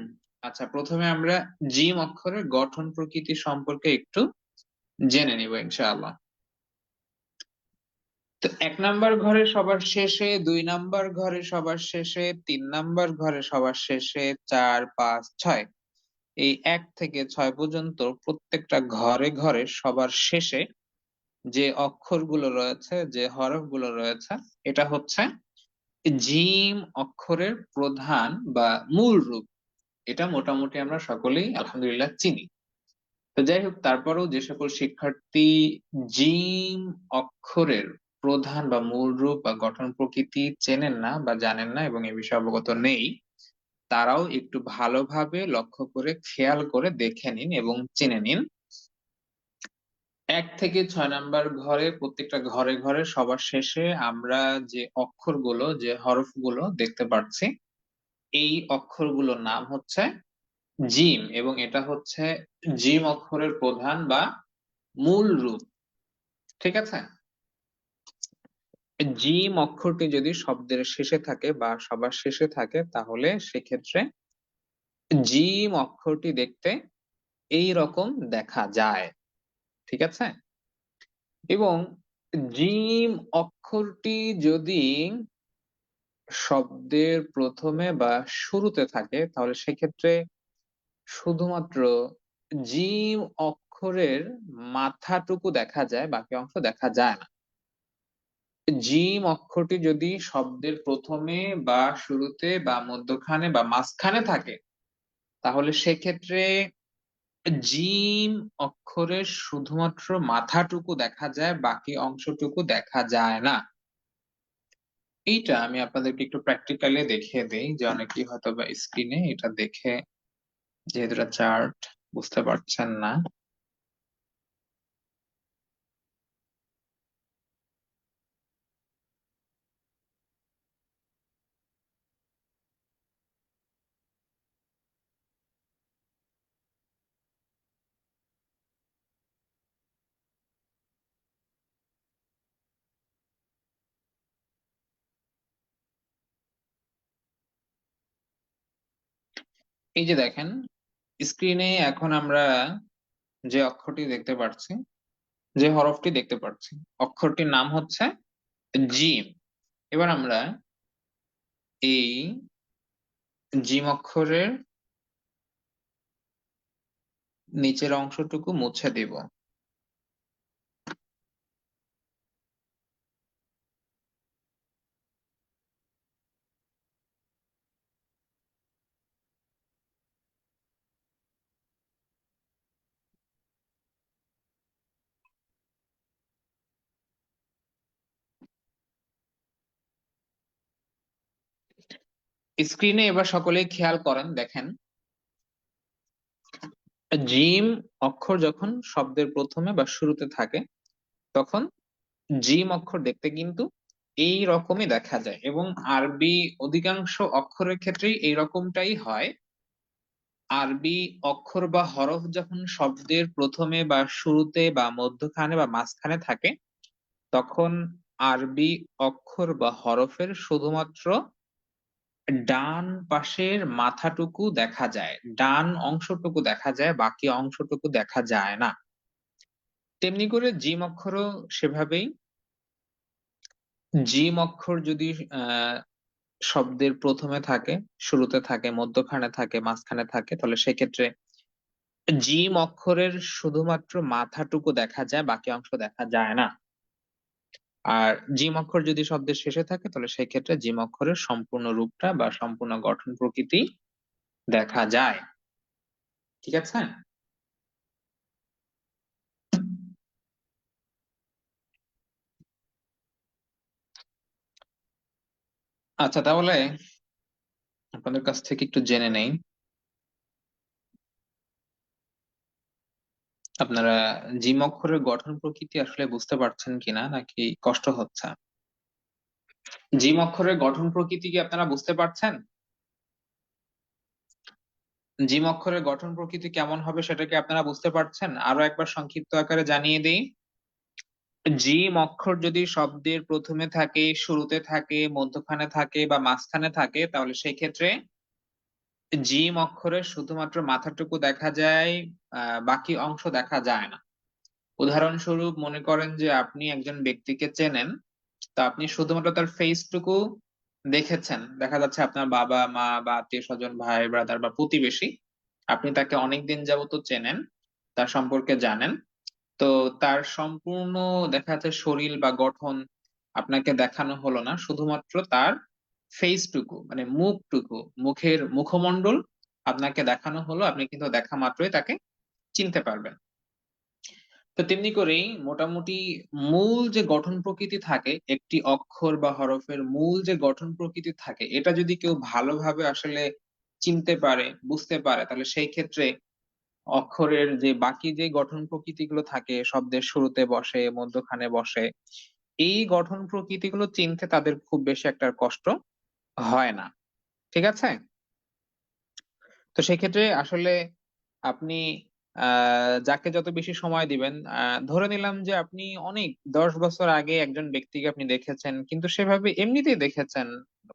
আচ্ছা, প্রথমে আমরা জিম অক্ষরের গঠন প্রকৃতি সম্পর্কে একটু জেনে নিব ইনশাআল্লাহ। তো 1 নাম্বার ঘরে সবার শেষে, 2 নাম্বার ঘরে সবার শেষে, 3 নাম্বার ঘরে সবার শেষে, 4, 5, 6, এই 1 থেকে 6 পর্যন্ত প্রত্যেকটা ঘরে ঘরে সবার শেষে যে অক্ষরগুলো রয়েছে, যে হরফগুলো রয়েছে, এটা হচ্ছে জিম অক্ষরের প্রধান বা মূল রূপ। এটা মোটামুটি আমরা সকলেই আলহামদুলিল্লাহ চিনি। তো যাই হোক, তারপরেও যে সকল শিক্ষার্থী জিম অক্ষরের প্রধান বা মূল রূপ বা গঠন প্রকৃতি চেনেন না বা জানেন না এবং এ বিষয়ে অবগত নেই, তারাও একটু ভালোভাবে লক্ষ্য করে খেয়াল করে দেখে নিন এবং জেনে নিন। 1 থেকে 6 নাম্বার ঘরে প্রত্যেকটা ঘরে ঘরে সবার শেষে আমরা যে অক্ষরগুলো, যে হরফগুলো দেখতে পাচ্ছি, এই অক্ষরগুলোর নাম হচ্ছে জিম, এবং এটা হচ্ছে জিম অক্ষরের প্রধান বা মূল রূপ। ঠিক আছে, জিম অক্ষরটি যদি শব্দের শেষে থাকে বা সবার শেষে থাকে তাহলে সেক্ষেত্রে জিম অক্ষরটি দেখতে এই রকম দেখা যায়। ঠিক আছে, এবং জিম অক্ষরটি যদি শব্দের প্রথমে বা শুরুতে থাকে তাহলে সেক্ষেত্রে শুধুমাত্র জিম অক্ষরের মাথাটুকু দেখা যায়, বাকি অংশ দেখা যায় না। জিম অক্ষরটি যদি শব্দের প্রথমে বা শুরুতে বা মধ্যখানে বা মাঝখানে থাকে তাহলে সেক্ষেত্রে জিম অক্ষরের শুধুমাত্র মাথাটুকু দেখা যায়, বাকি অংশটুকু দেখা যায় না। এইটা আমি আপনাদেরকে একটু প্র্যাকটিক্যালি দেখিয়ে দেই, যে অনেকেই হয়তো বা স্ক্রিনে এটা দেখে, যেহেতু এটা চার্ট, বুঝতে পারছেন না। এই যে দেখেন, স্ক্রিনে এখন আমরা যে অক্ষরটি দেখতে পাচ্ছি, যে হরফটি দেখতে পাচ্ছি, অক্ষরটির নাম হচ্ছে জিম। এবার আমরা এই জিম অক্ষরের নিচের অংশটুকু মুছে দেব। স্ক্রিনে এবার সকলেই খেয়াল করেন, দেখেন জিম অক্ষর যখন শব্দের প্রথমে বা শুরুতে থাকে তখন জিম অক্ষর দেখতে কিন্তু এই রকমই দেখা যায়, এবং আরবি অধিকাংশ অক্ষরের ক্ষেত্রেই এই রকমটাই হয়। আরবি অক্ষর বা হরফ যখন শব্দের প্রথমে বা শুরুতে বা মধ্যখানে বা মাঝখানে থাকে তখন আরবি অক্ষর বা হরফের শুধুমাত্র ডান পাশের মাথাটুকু দেখা যায়, ডান অংশটুকু দেখা যায়, বাকি অংশটুকু দেখা যায় না। তেমনি করে জিম অক্ষরও সেভাবেই। জিম অক্ষর যদি আহ শব্দের প্রথমে থাকে, শুরুতে থাকে, মধ্যখানে থাকে, মাঝখানে থাকে, তাহলে সেক্ষেত্রে জিম অক্ষরের শুধুমাত্র মাথাটুকু দেখা যায়, বাকি অংশ দেখা যায় না। আর জিম অক্ষর যদি শব্দের শেষে থাকে তাহলে সেই ক্ষেত্রে জিম অক্ষরের সম্পূর্ণ রূপটা বা সম্পূর্ণ গঠন প্রকৃতি দেখা যায়। ঠিক আছে, আচ্ছা তাহলে আপনাদের কাছ থেকে একটু জেনে নেই, আপনারা জিম অক্ষরের গঠন প্রকৃতি আসলে বুঝতে পারছেন কিনা, নাকি কষ্ট হচ্ছে? জিম অক্ষরের গঠন প্রকৃতি কি আপনারা বুঝতে পারছেন? জিম অক্ষরের গঠন প্রকৃতি কেমন হবে সেটা কি আপনারা বুঝতে পারছেন? আরো একবার সংক্ষিপ্ত আকারে জানিয়ে দিই। জিম অক্ষর যদি শব্দের প্রথমে থাকে, শুরুতে থাকে, মধ্যখানে থাকে বা মাঝখানে থাকে তাহলে সেই ক্ষেত্রে জিম অক্ষরের শুধুমাত্র মাথাটুকু দেখা যায়, বাকি অংশ দেখা যায় না। উদাহরণস্বরূপ মনে করেন যে আপনি একজন ব্যক্তিকে চেনেন, তো আপনি শুধুমাত্র তার ফেসটুকু দেখেছেন, দেখা যাচ্ছে আপনার বাবা মা বা আত্মীয় স্বজন, ভাই ব্রাদার বা প্রতিবেশী, আপনি তাকে অনেকদিন যাবত চেনেন, তার সম্পর্কে জানেন, তো তার সম্পূর্ণ দেখা যাচ্ছে শরীর বা গঠন আপনাকে দেখানো হলো না, শুধুমাত্র তার ফেসটুকু মানে মুখটুকু, মুখের মুখমণ্ডল আপনাকে দেখানো হলো, আপনি কিন্তু দেখা মাত্রই তাকে চিনতে পারবেন। তো তেমনি করেই মোটামুটি মূল যে গঠন প্রকৃতি থাকে একটি অক্ষর বা হরফের, মূল যে গঠন প্রকৃতি থাকে এটা যদি কেউ ভালোভাবে আসলে চিনতে পারে, বুঝতে পারে, তাহলে সেই ক্ষেত্রে অক্ষরের যে বাকি যে গঠন প্রকৃতি গুলো থাকে, শব্দের শুরুতে বসে, মধ্যখানে বসে, এই গঠন প্রকৃতি গুলো চিনতে তাদের খুব বেশি একটা কষ্ট হয় না। ঠিক আছে, তো সেক্ষেত্রে আসলে আপনি যাকে যত বেশি সময় দিবেন, ধরে নিলাম যে আপনি অনেক 10 বছর আগে একজন ব্যক্তিকে আপনি দেখেছেন, কিন্তু সেভাবে এমনিতেই দেখেছেন,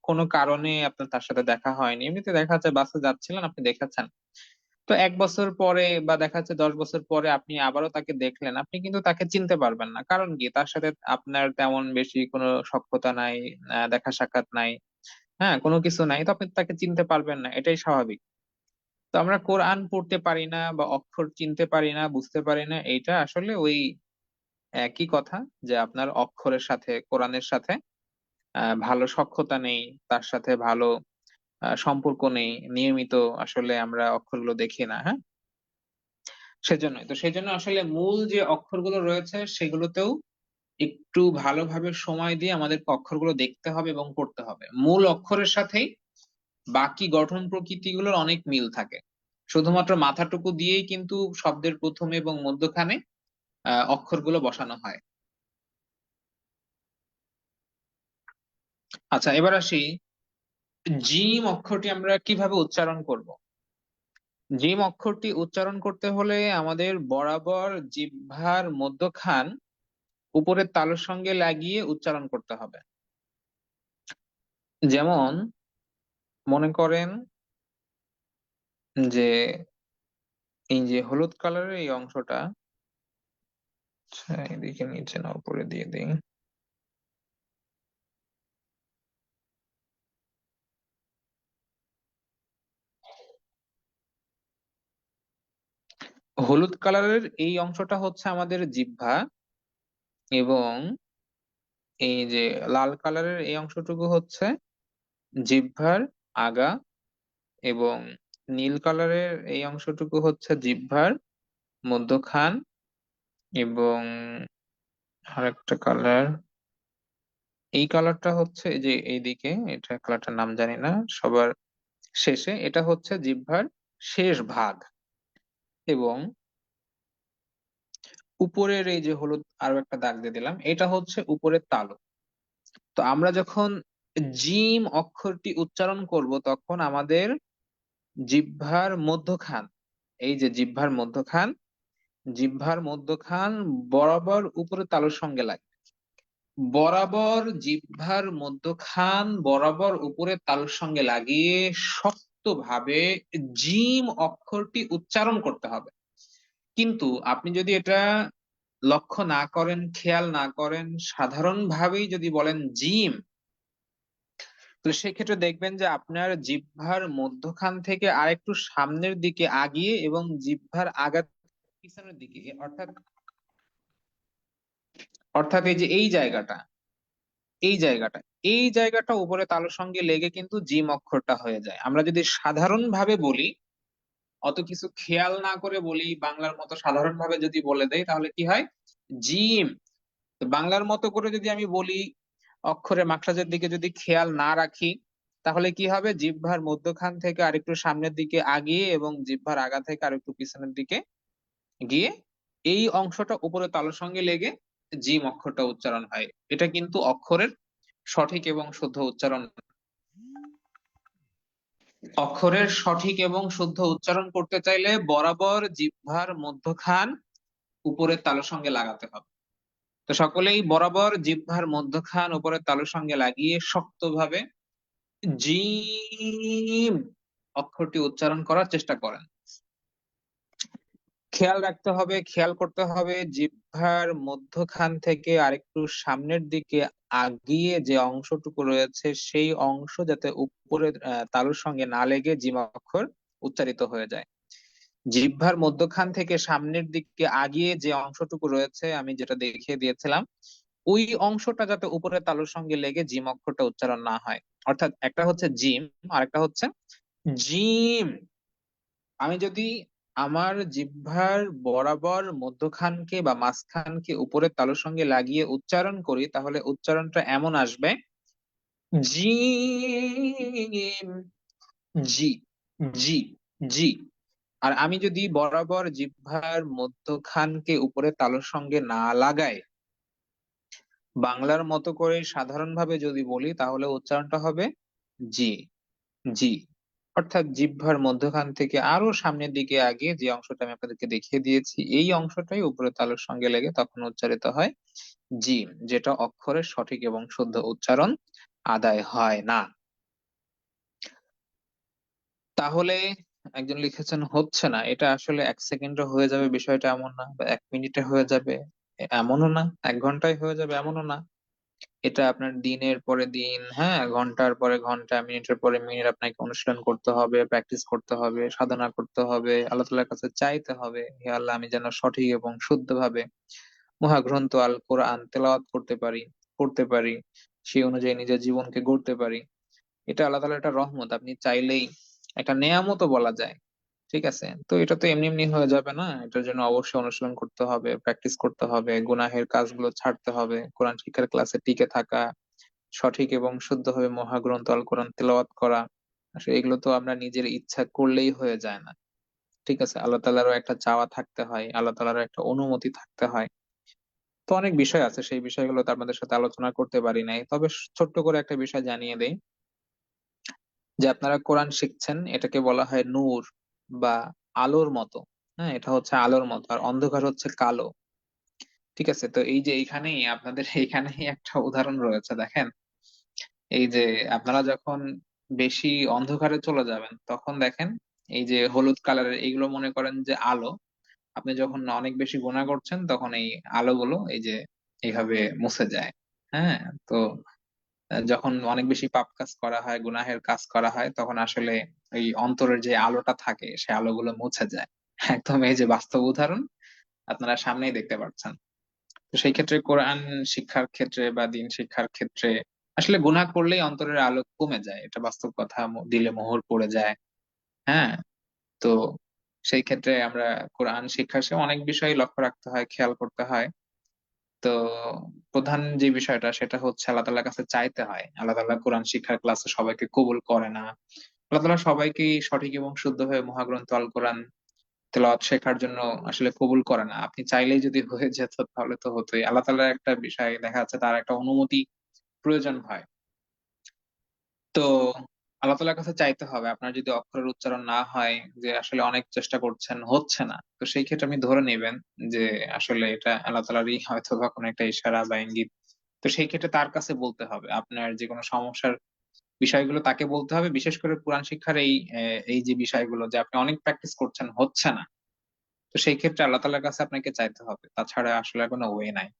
কোনো কারণে আপনার তার সাথে দেখা হয়নি, এমনিতে দেখা যাচ্ছে বাসে যাচ্ছিলেন আপনি দেখেছেন। তো 1 বছর পরে বা দেখা যাচ্ছে 10 বছর পরে আপনি আবারও তাকে দেখলেন, আপনি কিন্তু তাকে চিনতে পারবেন না। কারণ কি? তার সাথে আপনার তেমন বেশি কোনো সখ্যতা নাই, দেখা সাক্ষাৎ নাই, হ্যাঁ, কোনো কিছু নাই, তো আপনি তাকে চিনতে পারবেন না, এটাই স্বাভাবিক। তো আমরা কোরআন পড়তে পারি না বা অক্ষর চিনতে পারি না, বুঝতে পারি না, এইটা আসলে ওই একই কথা, যে আপনার অক্ষরের সাথে কোরআনের সাথে ভালো সখ্যতা নেই, তার সাথে ভালো সম্পর্ক নেই, নিয়মিত আসলে আমরা অক্ষরগুলো দেখি না, হ্যাঁ। সেজন্যই তো, সেজন্য আসলে মূল যে অক্ষরগুলো রয়েছে সেগুলোতেও একটু ভালোভাবে সময় দিয়ে আমাদের অক্ষরগুলো দেখতে হবে এবং পড়তে হবে। মূল অক্ষরের সাথেই বাকি গঠন প্রকৃতিগুলোর অনেক মিল থাকে। শুধুমাত্র মাথাটুকু দিয়েই কিন্তু শব্দের প্রথমে এবং মধ্যখানে অক্ষরগুলো বসানো হয়। আচ্ছা, এবার আসি, জিম অক্ষরটি আমরা কিভাবে উচ্চারণ করব। জিম অক্ষরটি উচ্চারণ করতে হলে আমাদের বরাবর জিহ্বার মধ্যখান উপরের তালুর সঙ্গে লাগিয়ে উচ্চারণ করতে হবে। যেমন মনে করেন যে এই যে হলুদ কালারের এই অংশটা, আচ্ছা, এদিকে নিচে না উপরে দিয়ে দিই। হলুদ কালারের এই অংশটা হচ্ছে আমাদের জিহ্বা, এবং এই যে লাল কালারের এই অংশটুকু হচ্ছে জিহ্বার আগা, এবং নীল কালারের এই অংশটুকু হচ্ছে জিহ্বার মধ্যখান, এবং আরেকটা কালার, এই কালারটা হচ্ছে এই যে এইদিকে, এটা কালারটার নাম জানি না, সবার শেষে, এটা হচ্ছে জিহ্বার শেষ ভাগ। এবং উপরের এই যে হলুদ আরো একটা দাগ দিয়ে দিলাম, এটা হচ্ছে উপরের তালু। তো আমরা যখন জিম অক্ষরটি উচ্চারণ করব তখন আমাদের জিহ্বার মধ্যখান, এই যে জিহ্বার মধ্যখান বরাবর উপরে তালুর সঙ্গে লাগে। বরাবর জিহ্বার মধ্যখান বরাবর উপরে তালুর সঙ্গে লাগিয়ে শক্তভাবে জিম অক্ষরটি উচ্চারণ করতে হবে। কিন্তু আপনি যদি এটা লক্ষ্য না করেন, খেয়াল না করেন, সাধারণভাবেই যদি বলেন জিম, তো সেক্ষেত্রে দেখবেন যে আপনার জিহ্বার মধ্যখান থেকে আরেকটু সামনের দিকে আগিয়ে এবং জিহ্বার আগা পিছনের দিকে, অর্থাৎ অর্থাৎ এই যে এই জায়গাটা এই জায়গাটা উপরে তালুর সঙ্গে লেগে কিন্তু জিম অক্ষরটা হয়ে যায়। আমরা যদি সাধারণ ভাবে বলি, অত কিছু খেয়াল না করে বলি, বাংলার মতো সাধারণ ভাবে যদি বলে দেই, তাহলে কি হয়? জিম। তো বাংলার মতো করে যদি আমি বলি, অক্ষরের মাখরাজের দিকে যদি খেয়াল না রাখি, তাহলে কি হবে? জিহ্বার মধ্যখান থেকে আরেকটু সামনের দিকে আগিয়ে এবং জিহ্বার আগা থেকে আরেকটু পিছনের দিকে গিয়ে এই অংশটা উপরে তালুর সঙ্গে লেগে জিম অক্ষরটা উচ্চারণ হয়। এটা কিন্তু অক্ষরের সঠিক এবং শুদ্ধ উচ্চারণ। অক্ষরের সঠিক এবং শুদ্ধ উচ্চারণ করতে চাইলে বরাবর জিহ্বার মধ্যখান উপরের তালুর সঙ্গে লাগাতে হবে। তো সকলেই বরাবর জিহ্বার মধ্যখান উপরের তালুর সঙ্গে লাগিয়ে শক্তভাবে জিম অক্ষরটি উচ্চারণ করার চেষ্টা করেন। খেয়াল রাখতে হবে, খেয়াল করতে হবে, জিহ্বার মধ্যখান থেকে আরেকটু সামনের দিকে আগিয়ে যে অংশটুকু রয়েছে সেই অংশ যাতে উপরের তালুর সঙ্গে না লেগে জিম অক্ষর উচ্চারিত হয়ে যায়। জিহ্বার মধ্যখান থেকে সামনের দিকে আগিয়ে যে অংশটুকু রয়েছে আমি যেটা দেখিয়ে দিয়েছিলাম, ওই অংশটা যাতে উপরের তালুর সঙ্গে লেগে জিম অক্ষরটা উচ্চারণ না হয়। অর্থাৎ একটা হচ্ছে জিম আর একটা হচ্ছে জিম। আমি যদি আমার জিহ্বার বরাবর মধ্যখানকে বা মাঝখানকে উপরের তালুর সঙ্গে লাগিয়ে উচ্চারণ করি, তাহলে উচ্চারণটা এমন আসবে, জিম, জি, জি, জি। আর আমি যদি বরাবর জিহ্বার মধ্যখানকে উপরের তালুর সঙ্গে না লাগাই, বাংলার মতো করে সাধারণভাবে যদি বলি, তাহলে উচ্চারণটা হবে জি, জি। অর্থাৎ জিহ্বার মধ্যখান থেকে আরো সামনের দিকে আগে যে অংশটা আমি আপনাদেরকে দেখিয়ে দিয়েছি, এই অংশটাই উপরের তালুর সঙ্গে লেগে তখন উচ্চারিত হয় জিম, যেটা অক্ষরের সঠিক এবং শুদ্ধ উচ্চারণ আদায় হয় না। তাহলে একজন লিখেছেন হচ্ছে না, এটা আসলে 1 সেকেন্ডে হয়ে যাবে বিষয়টা এমন না, বা 1 মিনিটে হয়ে যাবে এমনও না, 1 ঘন্টায় হয়ে যাবে এমনও না। এটা আপনার দিনের পরে দিন, হ্যাঁ, ঘন্টার পরে ঘন্টা, মিনিটের পরে মিনিট আপনাকে অনুশীলন করতে হবে, প্র্যাকটিস করতে হবে, সাধনা করতে হবে, আল্লাহ তাআলার কাছে চাইতে হবে, হে আল্লাহ আমি যেন সঠিক এবং শুদ্ধভাবে মহাগ্রন্থ আল কোরআন তেলাওয়াত করতে পারি, পড়তে পারি, সেই অনুযায়ী নিজের জীবনকে গড়তে পারি। এটা আল্লাহ তাআলার একটা রহমত, আপনি চাইলেই একটা নেয়ামতও বলা যায়। ঠিক আছে, তো এটা তো এমনি এমনি হয়ে যাবে না, এটার জন্য অবশ্যই অনুশীলন করতে হবে, প্র্যাকটিস করতে হবে, গুনাহের কাজগুলো ছাড়তে হবে, কোরআন শিক্ষার ক্লাসে টিকে থাকা, সঠিক এবং শুদ্ধভাবে মহাগ্রন্থ আল কোরআন তেলাওয়াত করা। আসলে এগুলো তো আমরা নিজের ইচ্ছা করলেই হয়ে যায় না। ঠিক আছে, আল্লাহ তাআলারও একটা চাওয়া থাকতে হয়, আল্লাহ তাআলারও একটা অনুমতি থাকতে হয়। তো অনেক বিষয় আছে, সেই বিষয়গুলো তো আপনাদের সাথে আলোচনা করতে পারি নাই, তবে ছোট্ট করে একটা বিষয় জানিয়ে দেই, যে আপনারা কোরআন শিখছেন, এটাকে বলা হয় নূর বা আলোর মতো। হ্যাঁ, এটা হচ্ছে আলোর মতো, আর অন্ধকার হচ্ছে কালো। ঠিক আছে, তো এই যে এইখানেই আপনাদের এইখানেই একটা উদাহরণ রয়েছে, দেখেন। এই যে আপনারা যখন বেশি অন্ধকারে চলে যাবেন তখন দেখেন, এই যে হলুদ কালারের এইগুলো মনে করেন যে আলো, আপনি যখন অনেক বেশি গুনাহ করছেন তখন এই আলোগুলো এই যে এইভাবে মুছে যায়। হ্যাঁ, তো যখন অনেক বেশি পাপ কাজ করা হয়, গুনাহের কাজ করা হয়, তখন আসলে এই অন্তরের যে আলোটা থাকে সে আলোগুলো মুছে যায়। একদম এই যে বাস্তব উদাহরণ আপনারা সামনেই দেখতে পাচ্ছেন। তো সেই ক্ষেত্রে কোরআন শিক্ষার ক্ষেত্রে বা দিন শিক্ষার ক্ষেত্রে আসলে গুনাহ করলেই অন্তরের আলো কমে যায়, এটা বাস্তব কথা, দিলে মোহর পড়ে যায়। হ্যাঁ, তো সেই ক্ষেত্রে আমরা কোরআন শিক্ষার সে অনেক বিষয় লক্ষ্য রাখতে হয়, খেয়াল করতে হয়। তো প্রধান যে বিষয়টা সেটা হচ্ছে আল্লাহ তাআলার কাছে চাইতে হয়। আল্লাহ তাআলা কোরআন শিক্ষার ক্লাসে সবাইকে কবুল করে না। আল্লাহ তাআলা সবাইকেই সঠিক এবং শুদ্ধভাবে মহাগ্রন্থ আল কোরআন তেলাওয়াত শেখার জন্য আসলে কবুল করে না। আপনি চাইলেই যদি হয়ে যেত তাহলে তো হতোই। আল্লাহ তাআলার একটা বিষয় দেখা যাচ্ছে, তার একটা অনুমতি প্রয়োজন হয়। তো আল্লাহ তাআলার কাছে চাইতে হবে। আপনার যদি অক্ষরের উচ্চারণ না হয়, যে আসলে অনেক চেষ্টা করছেন, হচ্ছে না। তো সেই ক্ষেত্রে আপনি ধরে নিবেন যে আসলে এটা আল্লাহ তাআলারই হয়তোবা কোনো একটা ইশারা বা ইঙ্গিত। তো সেই ক্ষেত্রে তার কাছে বলতে হবে। আপনার যেকোনো সমস্যার বিষয়গুলো তাকে বলতে হবে। বিশেষ করে কোরআন শিক্ষার এই যে বিষয়গুলো, যে আপনি অনেক প্র্যাকটিস করছেন, হচ্ছে না। তো সেই ক্ষেত্রে আল্লাহ তাআলার কাছে আপনাকে চাইতে হবে। তাছাড়া আসলে কোনো ওয়ে নাই।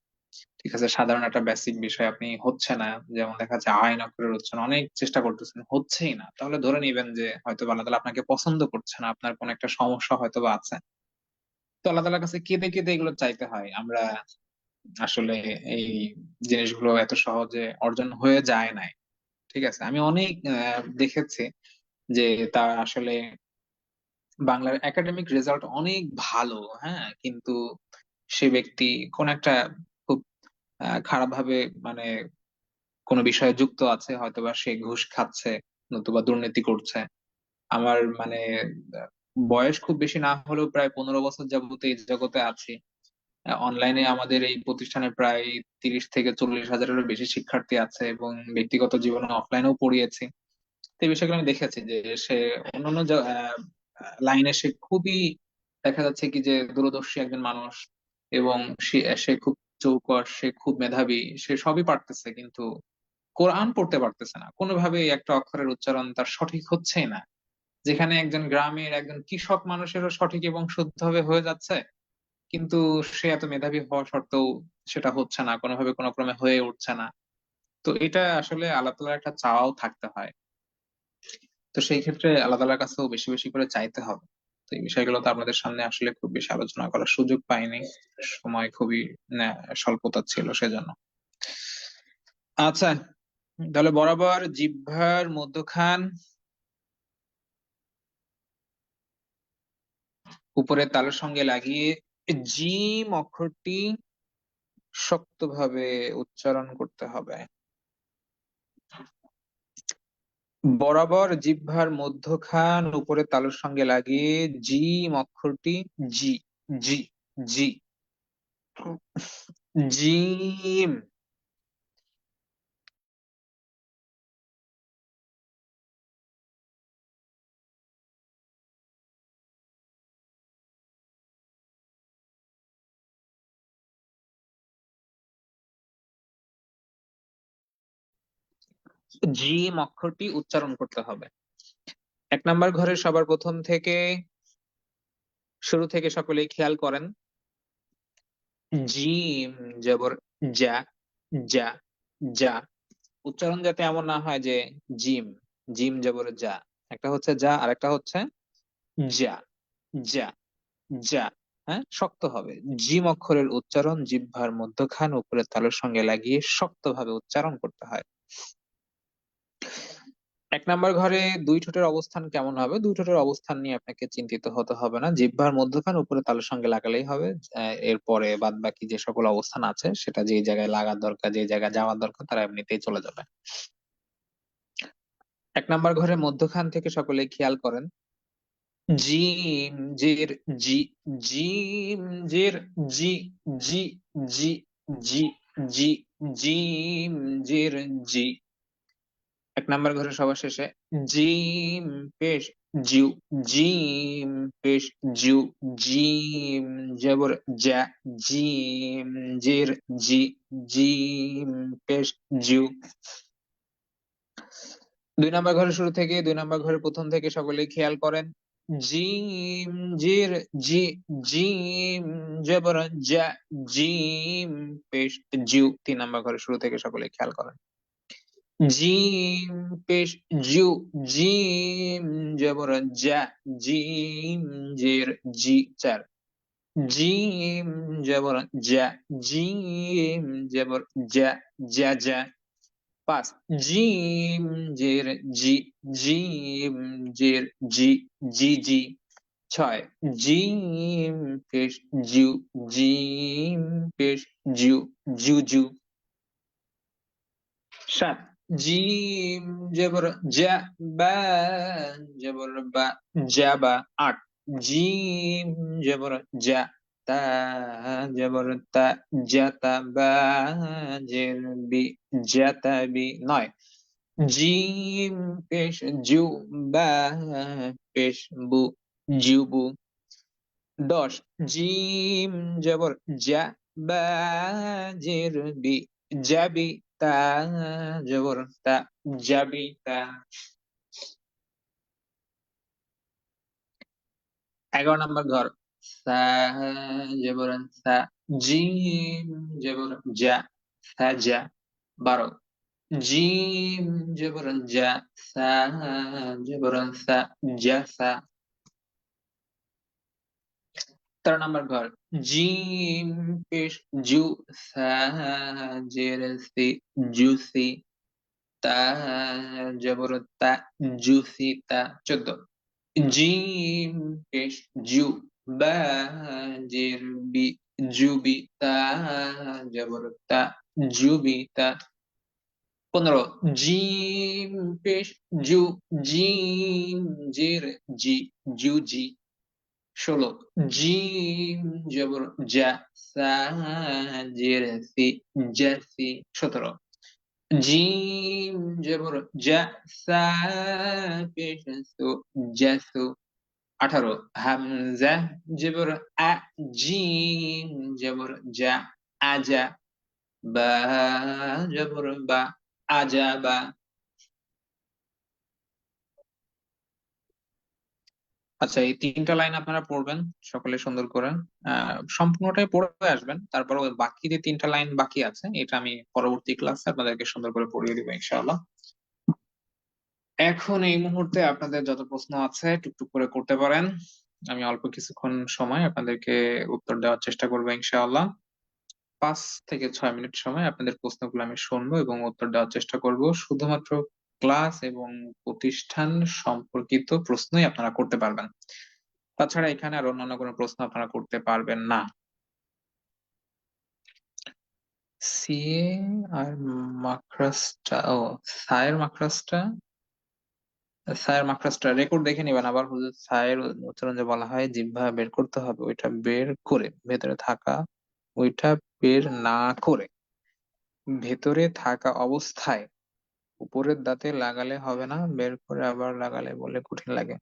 ঠিক আছে? সাধারণ একটা বেসিক বিষয় আপনি হচ্ছে না। যেমন দেখা যাচ্ছে আইন অক্ষরের উচ্চারণ অনেক চেষ্টা করতেছেন, হচ্ছেই না। তাহলে ধরে নিবেন যে হয়তোবা আল্লাহ তাআলা আপনাকে পছন্দ করছে না। আপনার কোনো একটা সমস্যা হয়তোবা আছে। তো আল্লাহ তাআলার কাছে কেঁদে, কেঁদে এগুলো চাইতে হয়। আমরা আসলে এই জিনিসগুলো এত সহজে অর্জন হয়ে যায় নাই। ঠিক আছে? আমি অনেক দেখেছি যে তার আসলে বাংলার একাডেমিক রেজাল্ট অনেক ভালো, হ্যাঁ? কিন্তু সে ব্যক্তি কোন একটা খুব খারাপভাবে, মানে কোনো বিষয়ে যুক্ত আছে, হয়তোবা সে ঘুষ খাচ্ছে, নতুবা দুর্নীতি করছে। আমার মানে আ বয়স খুব বেশি না হলেও প্রায় 15 বছর যাবত এই জগতে আছি। অনলাইনে আমাদের এই প্রতিষ্ঠানে প্রায় ৩০ থেকে ৪০ হাজারেরও বেশি শিক্ষার্থী আছে, এবং ব্যক্তিগত জীবনে অফলাইনেও পড়িয়েছি। তো এই বিষয়গুলো আমি দেখেছি যে সে অন্যান্য লাইনে সে খুবই, দেখা যাচ্ছে কি যে দূরদর্শী একজন মানুষ, এবং সে সে খুব চৌকস, সে খুব মেধাবী, সে সবই পারতেছে, কিন্তু কোরআন পড়তে পারতেছে না। কোনোভাবেই একটা অক্ষরের উচ্চারণ তার সঠিক হচ্ছেই না। যেখানে একজন গ্রামের একজন কৃষক মানুষেরও সঠিক এবং শুদ্ধভাবে হয়ে যাচ্ছে, কিন্তু সে এত মেধাবী হওয়া সত্ত্বেও সেটা হচ্ছে না, কোনোভাবে কোনো ক্রমে হয়ে উঠছে না। তো এটা আসলে আল্লাহ তাআলার একটা চাওয়াও থাকতে হয়। তো সেই ক্ষেত্রে আল্লাহ তাআলার কাছেও বেশি, বেশি করে চাইতে হবে। তো এই বিষয়গুলো তো আপনাদের সামনে আসলে খুব বেশি আলোচনা করার সুযোগ পাইনি। সময় খুবই ন্যা স্বল্পতা ছিল সেজন্য। আচ্ছা, তাহলে বরাবর জিহ্বার মধ্যখান উপরের তালুর সঙ্গে লাগিয়ে জিম অক্ষরটি শক্তভাবে উচ্চারণ করতে হবে। বরাবর জিহ্বার মধ্যখান উপরের তালুর সঙ্গে লাগিয়ে জিম অক্ষরটি, জি, জি, জি, জিম জিম অক্ষরটি উচ্চারণ করতে হবে। 1 নাম্বার ঘরে সবার প্রথম থেকে শুরু থেকে সকলেই খেয়াল করেন। জিম জবর যা, যা, যা। উচ্চারণ যাতে এমন না হয় যে জিম, জিম জবর যা। একটা হচ্ছে যা, আর একটা হচ্ছে যা, যা, যা। হ্যাঁ, শক্ত হবে। জিম অক্ষরের উচ্চারণ জিহ্বার মধ্যখান উপরের তালুর সঙ্গে লাগিয়ে শক্তভাবে উচ্চারণ করতে হয়। 1 নাম্বার ঘরে দুই ঠোঁটের অবস্থান কেমন হবে? দুই ঠোঁটের অবস্থান নিয়ে আপনাকে চিন্তিত হতে হবে না, জিহ্বার মধ্যখান উপরে তালুর সঙ্গে লাগালেই হবে। এরপরে বাদ বাকি যে সকল অবস্থান আছে সেটা যে জায়গায় লাগার দরকার, যে জায়গায় যাওয়ার দরকার, তারা এমনিতেই চলে যাবে। 1 নাম্বার ঘরে মধ্যখান থেকে সকলে খেয়াল করেন। জিম জের জি, জিম জের জি, জি, জি, জি, জি, জিম জের জি। 1 নাম্বার ঘরে সবার শেষে জিম পেশ জিউ, জিম পেশ জিউ, জিম জবর যা, জিম জের জি, জিম পেশ জিউ। 2 নাম্বার ঘরের শুরু থেকে 2 নাম্বার ঘরের প্রথম থেকে সকলেই খেয়াল করেন। জিম জির জি, জিম জবর যা, জিম পেশ জিউ। 3 নাম্বার ঘরের শুরু থেকে সকলে খেয়াল করেন। জিম পেশ জিউ, জিম জবর যা, জিম জের জি। 4, জিম জবর যা, জিম জবর যা, যা, যা। 5, জিম জের জি, জিম জের জি, জি, জি। 6, জিম পেশ জিউ, জিম পেশ জিউ, জিউ, জিউ। 7, জিম জবর যা, বা জবর বা, যাবা। 8, জিম জবর যা, তা জবর তা, যাতা। বা জের বি, যাতাবি। 9, জিম পেশ জু, বা পেশ বু, জিউবু। 10, জিম জবর যা, বা জের বি, যাবি। তা জবর তা, যাবি তা। 11 নাম্বার ঘর। সা জবর সা, জিম জবর যা, সাজা। 12, জিম জবর যা, সা জবর সা, জাসা। 13 নাম্বার ঘর। জিম পেশ জু, সা জের সি, জুসি। তা জবর তা, জুসিতা। 14, জিম পেশ জু, বা জের বি, জুবিতা জবর তা, জুবিতা। 15, জিম পেশ জু, জিম জের জি, জুজি। 16, জিম জবর যা, সা জের সি, জাসি। 17, জিম জবর যা, সা পেশ সু, জাসু। 18, হামজা জবর আ, জিম জবর যা, আজা। বা জবর বা, আজাবা। আচ্ছা, এই 3টা লাইন আপনারা পড়বেন সকলে সুন্দর করে। সম্পূর্ণটাই পড়ে আসবেন, তারপর ওই বাকি যে 3টা লাইন বাকি আছে এটা আমি পরবর্তী ক্লাসে আপনাদেরকে সুন্দর করে পড়িয়ে দিব ইনশাআল্লাহ। এখন এই মুহূর্তে আপনাদের যত প্রশ্ন আছে টুকটুক করে করতে পারেন। আমি অল্প কিছুক্ষণ সময় আপনাদেরকে উত্তর দেওয়ার চেষ্টা করবো ইনশাআল্লাহ। 5 থেকে 6 মিনিট সময় আপনাদের প্রশ্নগুলো আমি শুনবো এবং উত্তর দেওয়ার চেষ্টা করব। শুধুমাত্র ক্লাস এবং প্রতিষ্ঠান সম্পর্কিত প্রশ্নই আপনারা করতে পারবেন। তাছাড়া এখানে আর অন্যান্য কোনো প্রশ্ন আপনারা করতে পারবেন না। সিএ আর মাকড়াসটা, ও সায়ের মাকড়াসটা, সায়ের মাকড়াসটা রেকর্ড দেখে নিবেন আবার। হুজুর সায়ের উচ্চারণ যে বলা হয় জিহ্বা বের করতে হবে, ওইটা বের করে ভেতরে থাকা, ওইটা বের না করে ভেতরে থাকা অবস্থায় উপরের দাঁতে লাগালে হবে না, বের করে আবার লাগালে বলে কঠিন লাগে।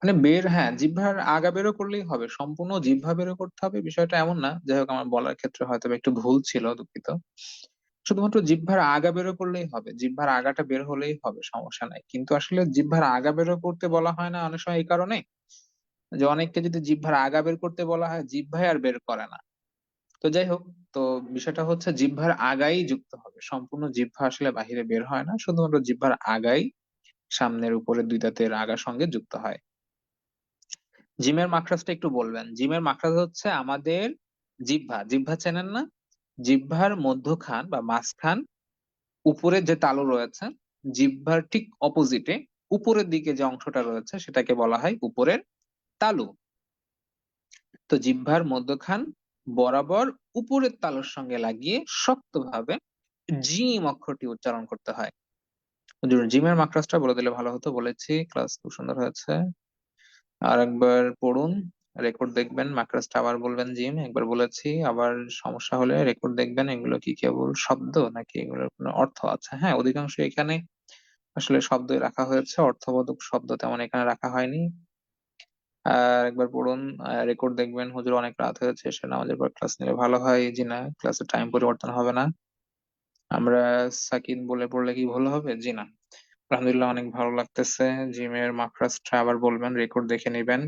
মানে বের, হ্যাঁ, জিহ্বার আগা বেরো করলেই হবে, সম্পূর্ণ জিহ্বা বেরো করতে হবে বিষয়টা এমন না। যাই হোক, আমার বলার ক্ষেত্রে হয়তো বা একটু ভুল ছিল, দুঃখিত। শুধুমাত্র জিহ্বার আগা বের করলেই হবে, জিহ্বার আগাটা বের হলেই হবে, সমস্যা নাই। কিন্তু আসলে জিহ্বার আগা বের করতে বলা হয় না অনেক সময় এই কারণে যে অনেককে যদি জিহ্বার আগা বের করতে বলা হয় জিহ্বাই আর বের করে না। তো যাই হোক, তো বিষয়টা হচ্ছে জিহ্বার আগাই যুক্ত হবে, সম্পূর্ণ জিহ্বা আসলে বাহিরে বের হয় না, শুধুমাত্র জিহ্বার আগাই সামনের উপরের দুই দাঁতের আগার সঙ্গে যুক্ত হয়। জিমের মাখরাজটা একটু বলবেন। জিমের মাখরাজ হচ্ছে আমাদের জিহ্বা, জিহ্বা চেনেন না? জিহ্বার মধ্যখান বা মাঝখান, উপরে যে তালু রয়েছে, জিহ্বার ঠিক অপোজিটে উপরের দিকে যে অংশটা রয়েছে সেটাকে বলা হয় উপরের তালু। তো জিহ্বার মধ্যখান বরাবর উপরের তালুর সঙ্গে লাগিয়ে শক্তভাবে জিম অক্ষরটি উচ্চারণ করতে হয়। হুজুর, জিমের মাখরাজটা বলে দিলে ভালো হতো, বলেছি ক্লাস খুব সুন্দর হয়েছে। আর একবার পড়ুন, রেকর্ড দেখবেন, মাকড়াসটা আবার বলবেন। জিম একবার বলেছি, আবার সমস্যা হলে রেকর্ড দেখবেন। এগুলো কি কেবল শব্দ নাকি এগুলোর কোনো অর্থ আছে? হ্যাঁ, অধিকাংশ এখানে আসলে শব্দই রাখা হয়েছে, অর্থবোধক শব্দ তেমন এখানে রাখা হয়নি। আর একবার পড়ুন, রেকর্ড দেখবেন। হুজুর, অনেক রাত হয়েছে, এসে নামাজের পর ক্লাস নিলে ভালো হয়। জি না, ক্লাসের টাইম পরিবর্তন হবে না। আমরা সাকিন বলে পড়লে কি ভুল হবে? জি না। আলহামদুলিল্লাহ, অনেক ভালো লাগতেছে। জিমের মাকড়াসটা আবার বলবেন, রেকর্ড দেখে নিবেন।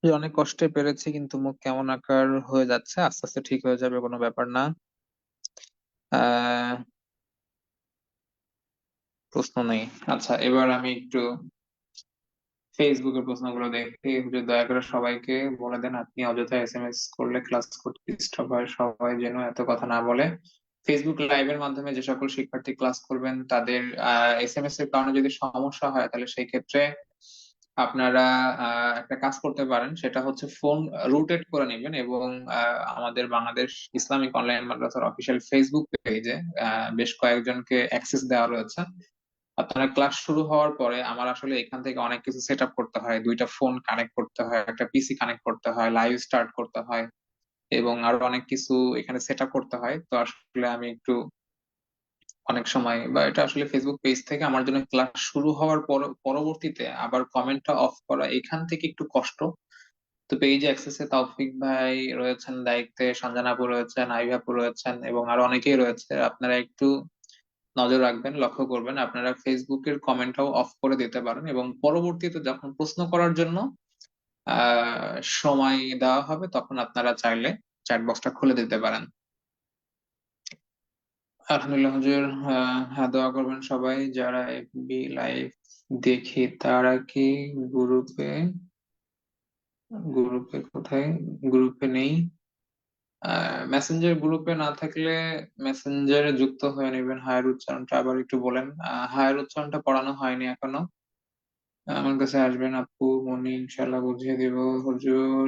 যে অনেক কষ্টে পেরেছি, কিন্তু মুখ কেমন আকার হয়ে যাচ্ছে, আস্তে আস্তে ঠিক হয়ে যাবে, কোনো ব্যাপার না। আহ প্রশ্ন নেই। আচ্ছা, এবার আমি একটু ফেসবুকের প্রশ্নগুলো দেখি। যে দয়া করে সবাইকে বলে দেন, আপনি অযথা এসএমএস করলে ক্লাস করতে ডিস্টার্ব হয়, সবাই যেন এত কথা না বলে। ফেসবুক লাইভের মাধ্যমে যে সকল শিক্ষার্থী ক্লাস করবেন তাদের এসএমএস এর কারণে যদি সমস্যা হয়, তাহলে সেই ক্ষেত্রে আপনারা একটা কাজ করতে পারেন, সেটা হচ্ছে ফোন রুটেট করে নেবেন এবং আমাদের বাংলাদেশ ইসলামিক অনলাইন মাদ্রাসার অফিসিয়াল ফেসবুক পেজে বেশ কয়েকজনকে অ্যাক্সেস দেওয়া রয়েছে। আপনার ক্লাস শুরু হওয়ার পরে আমার আসলে এখান থেকে অনেক কিছু সেট আপ করতে হয়, দুইটা ফোন কানেক্ট করতে হয়, একটা পিসি কানেক্ট করতে হয়, লাইভ স্টার্ট করতে হয় এবং আরো অনেক কিছু এখানে সেট আপ করতে হয়। তো আসলে আমি একটু অনেক সময়, বা এটা আসলে ফেসবুক পেজ থেকে আমার জন্য ক্লাস শুরু হওয়ার পরবর্তীতে আবার কমেন্টটা অফ করা এখান থেকে একটু কষ্ট। তো পেজে অ্যাক্সেসে তৌফিক ভাই রয়েছেন দায়িত্বে, সঞ্জনা আপু রয়েছেন, আইভা আপু রয়েছেন এবং আরো অনেকেই রয়েছে। আপনারা একটু নজর রাখবেন, লক্ষ্য করবেন, আপনারা ফেসবুকের কমেন্টটাও অফ করে দিতে পারেন এবং পরবর্তীতে যখন প্রশ্ন করার জন্য সময় দেওয়া হবে তখন আপনারা চাইলে চ্যাট বক্সটা খুলে দিতে পারেন। আলহামদুলিল্লাহ হুজুর। হ্যাঁ, দোয়া করবেন সবাই। যারা এফবি লাইভ দেখি তারা কি গ্রুপে, গ্রুপে কোথায়, গ্রুপে নেই? মেসেঞ্জার গ্রুপে না থাকলে মেসেঞ্জারে যুক্ত হয়ে নেবেন। হায়ের উচ্চারণটা আবার একটু বলেন। হায়ের উচ্চারণটা পড়ানো হয়নি এখনো। আমার কাছে আসবেন আপু, মনি ইনশাল্লাহ বুঝিয়ে দিব। হুজুর,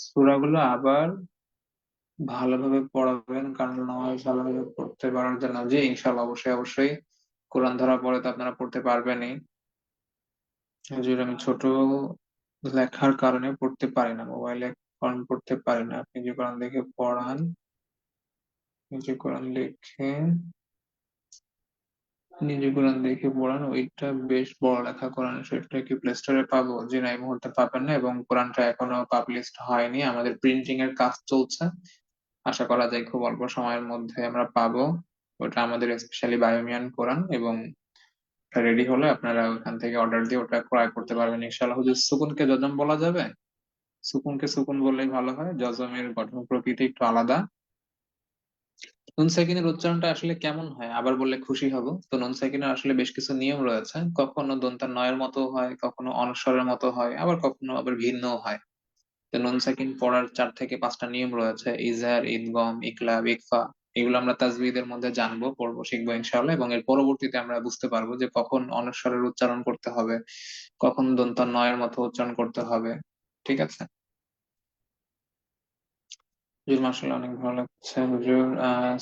সূরাগুলো আবার ভালোভাবে পড়াবেন, কারণ নামাজ ভালোভাবে পড়তে পারার জন্য। জি ইনশাল্লাহ, অবশ্যই অবশ্যই। কোরআন ধরা পড়ে তো আপনারা পড়তে পারবেনই। হুজুর, আমি ছোট লেখার কারণে পড়তে পারি না, মোবাইলে কোরআন পড়তে পারি না, আপনি যে কোরআন দেখে পড়ান, নিজে কোরআন লিখে নিজে কোরআন দেখে পড়ান, ওইটা বেশ বড় লেখা। কোরআন শরীফটা কি প্লে স্টোরে পাবো? জি না, এই মুহূর্তে পাবেন না এবং কোরআনটা এখনো পাবলিশড হয়নি, আমাদের প্রিন্টিং এর কাজ চলছে। আশা করা যায় খুব অল্প সময়ের মধ্যে আমরা পাবো। ওটা আমাদের স্পেশালি বায়োমিয়ান কোরআন এবং রেডি হলে আপনারা ওখান থেকে অর্ডার দিয়ে ওটা ক্রয় করতে পারবেন ইনশাআল্লাহ। হুজুর, সুকুনকে যজম বলা যাবে? সুকুনকে সুকুন বললেই ভালো হয়, যজমের গঠন প্রকৃতি একটু আলাদা। নুন সাকিনের উচ্চারণটা আসলে কেমন হয় আবার বললে খুশি হব। তো নুন সাকিনের আসলে বেশ কিছু নিয়ম রয়েছে, কখনো দন্তা নয়ের মতো হয়, কখনো অনস্বরের মতো হয়, আবার কখনো আবার ভিন্নও হয়। তো নুন সাকিন পড়ার 4 থেকে 5টা নিয়ম রয়েছে, ইজহার, ইদগম, ইকলাব, ইকফা। এগুলো আমরা তাজবিদের মধ্যে জানবো, পড়বো, শিখবো ইনশাআল্লাহ এবং এর পরবর্তীতে আমরা বুঝতে পারবো যে কখন অনস্বরের উচ্চারণ করতে হবে, কখন দন্তা নয়ের মতো উচ্চারণ করতে হবে। ঠিক আছে হুজুর, মাশাআল্লাহ, অনেক ভালো লাগছে হুজুর।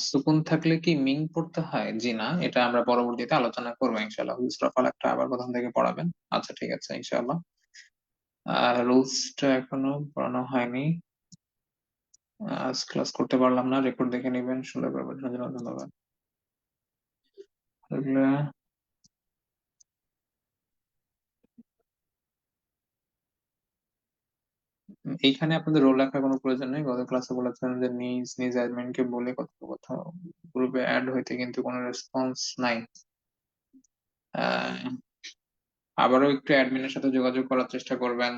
সুকুন থাকলে কি মিং পড়তে হয়? জি না, এটা আমরা পরবর্তীতে আলোচনা করবো ইনশাআল্লাহ। হুজুর, সূরা ফালাকটা আবার প্রথম থেকে পড়াবেন। আচ্ছা, ঠিক আছে ইনশাআল্লাহ। রুলসটা এখনো পড়ানো হয়নি। আজ ক্লাস করতে পারলাম না, রেকর্ড দেখে নিবেন। সুন্দর করে বোঝানোর জন্য ধন্যবাদ। তাহলে এইখানে আপনাদের রোল রাখার কোনো প্রয়োজন নেই। গত ক্লাসে বলেছেন যে নিজ নিজ অ্যাডমিনকে বলে কোথাও গ্রুপে অ্যাড হইতে, কিন্তু কোনো রেসপন্স নাই। আহ, আবারও একটু অ্যাডমিনের সাথে যোগাযোগ করার চেষ্টা করবেন।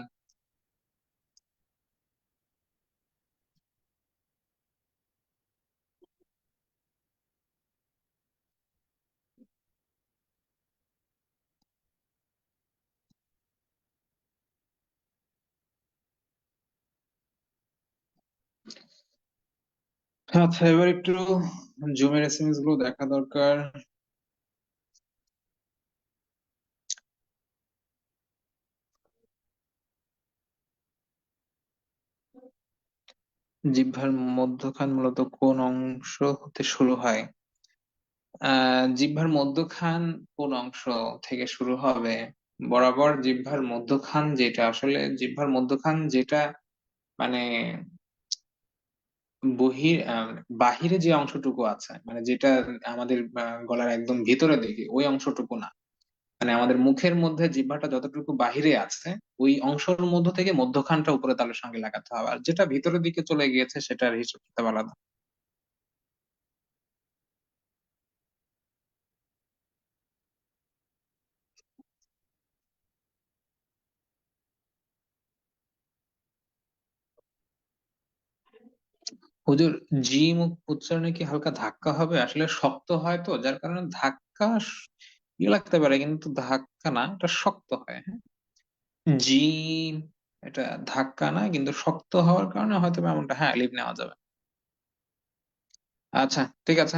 আচ্ছা, এবার একটু জুমের এসএমএস গুলো দেখা দরকার। জিহ্বার মধ্যখান মূলত কোন অংশ হতে শুরু হয়? জিহ্বার মধ্যখান কোন অংশ থেকে শুরু হবে? বরাবর জিহ্বার মধ্যখান যেটা, আসলে জিহ্বার মধ্যখান যেটা মানে বাহিরে যে অংশটুকু আছে, মানে যেটা আমাদের গলার একদম ভিতরে দিকে, ওই অংশটুকু না। মানে আমাদের মুখের মধ্যে জিহ্বাটা যতটুকু বাহিরে আছে, ওই অংশের মধ্য থেকে মধ্যখানটা উপরে তালুর সঙ্গে লাগাতে হবে, আর যেটা ভিতরের দিকে চলে গিয়েছে সেটার হিসাব কিতাব আলাদা। হুজুর, জিম উচ্চারণে কি হালকা ধাক্কা হবে? আসলে শক্ত হয় তো, যার কারণে ধাক্কা ইয়ে লাগতে পারে, কিন্তু ধাক্কা না, এটা শক্ত হয়। হ্যাঁ, জিম, এটা ধাক্কা না, কিন্তু শক্ত হওয়ার কারণে হয়তো বা এমনটা, হ্যাঁ, লিভ নেওয়া যাবে। আচ্ছা, ঠিক আছে।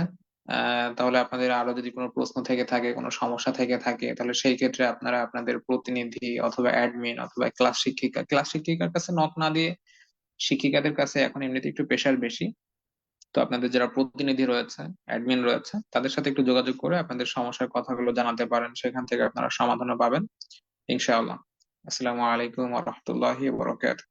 তাহলে আপনাদের আরো যদি কোনো প্রশ্ন থেকে থাকে, কোনো সমস্যা থেকে থাকে, তাহলে সেই ক্ষেত্রে আপনারা আপনাদের প্রতিনিধি অথবা অ্যাডমিন অথবা ক্লাস শিক্ষিকার কাছে নক না দিয়ে, শিক্ষিকাদের কাছে এখন এমনিতে একটু প্রেশার বেশি, তো আপনাদের যারা প্রতিনিধি রয়েছে, অ্যাডমিন রয়েছে, তাদের সাথে একটু যোগাযোগ করে আপনাদের সমস্যার কথাগুলো জানাতে পারেন, সেখান থেকে আপনারা সমাধানও পাবেন ইনশাআল্লাহ। আসসালামু আলাইকুম ওয়া রাহমাতুল্লাহি ওয়া বারাকাতুহু।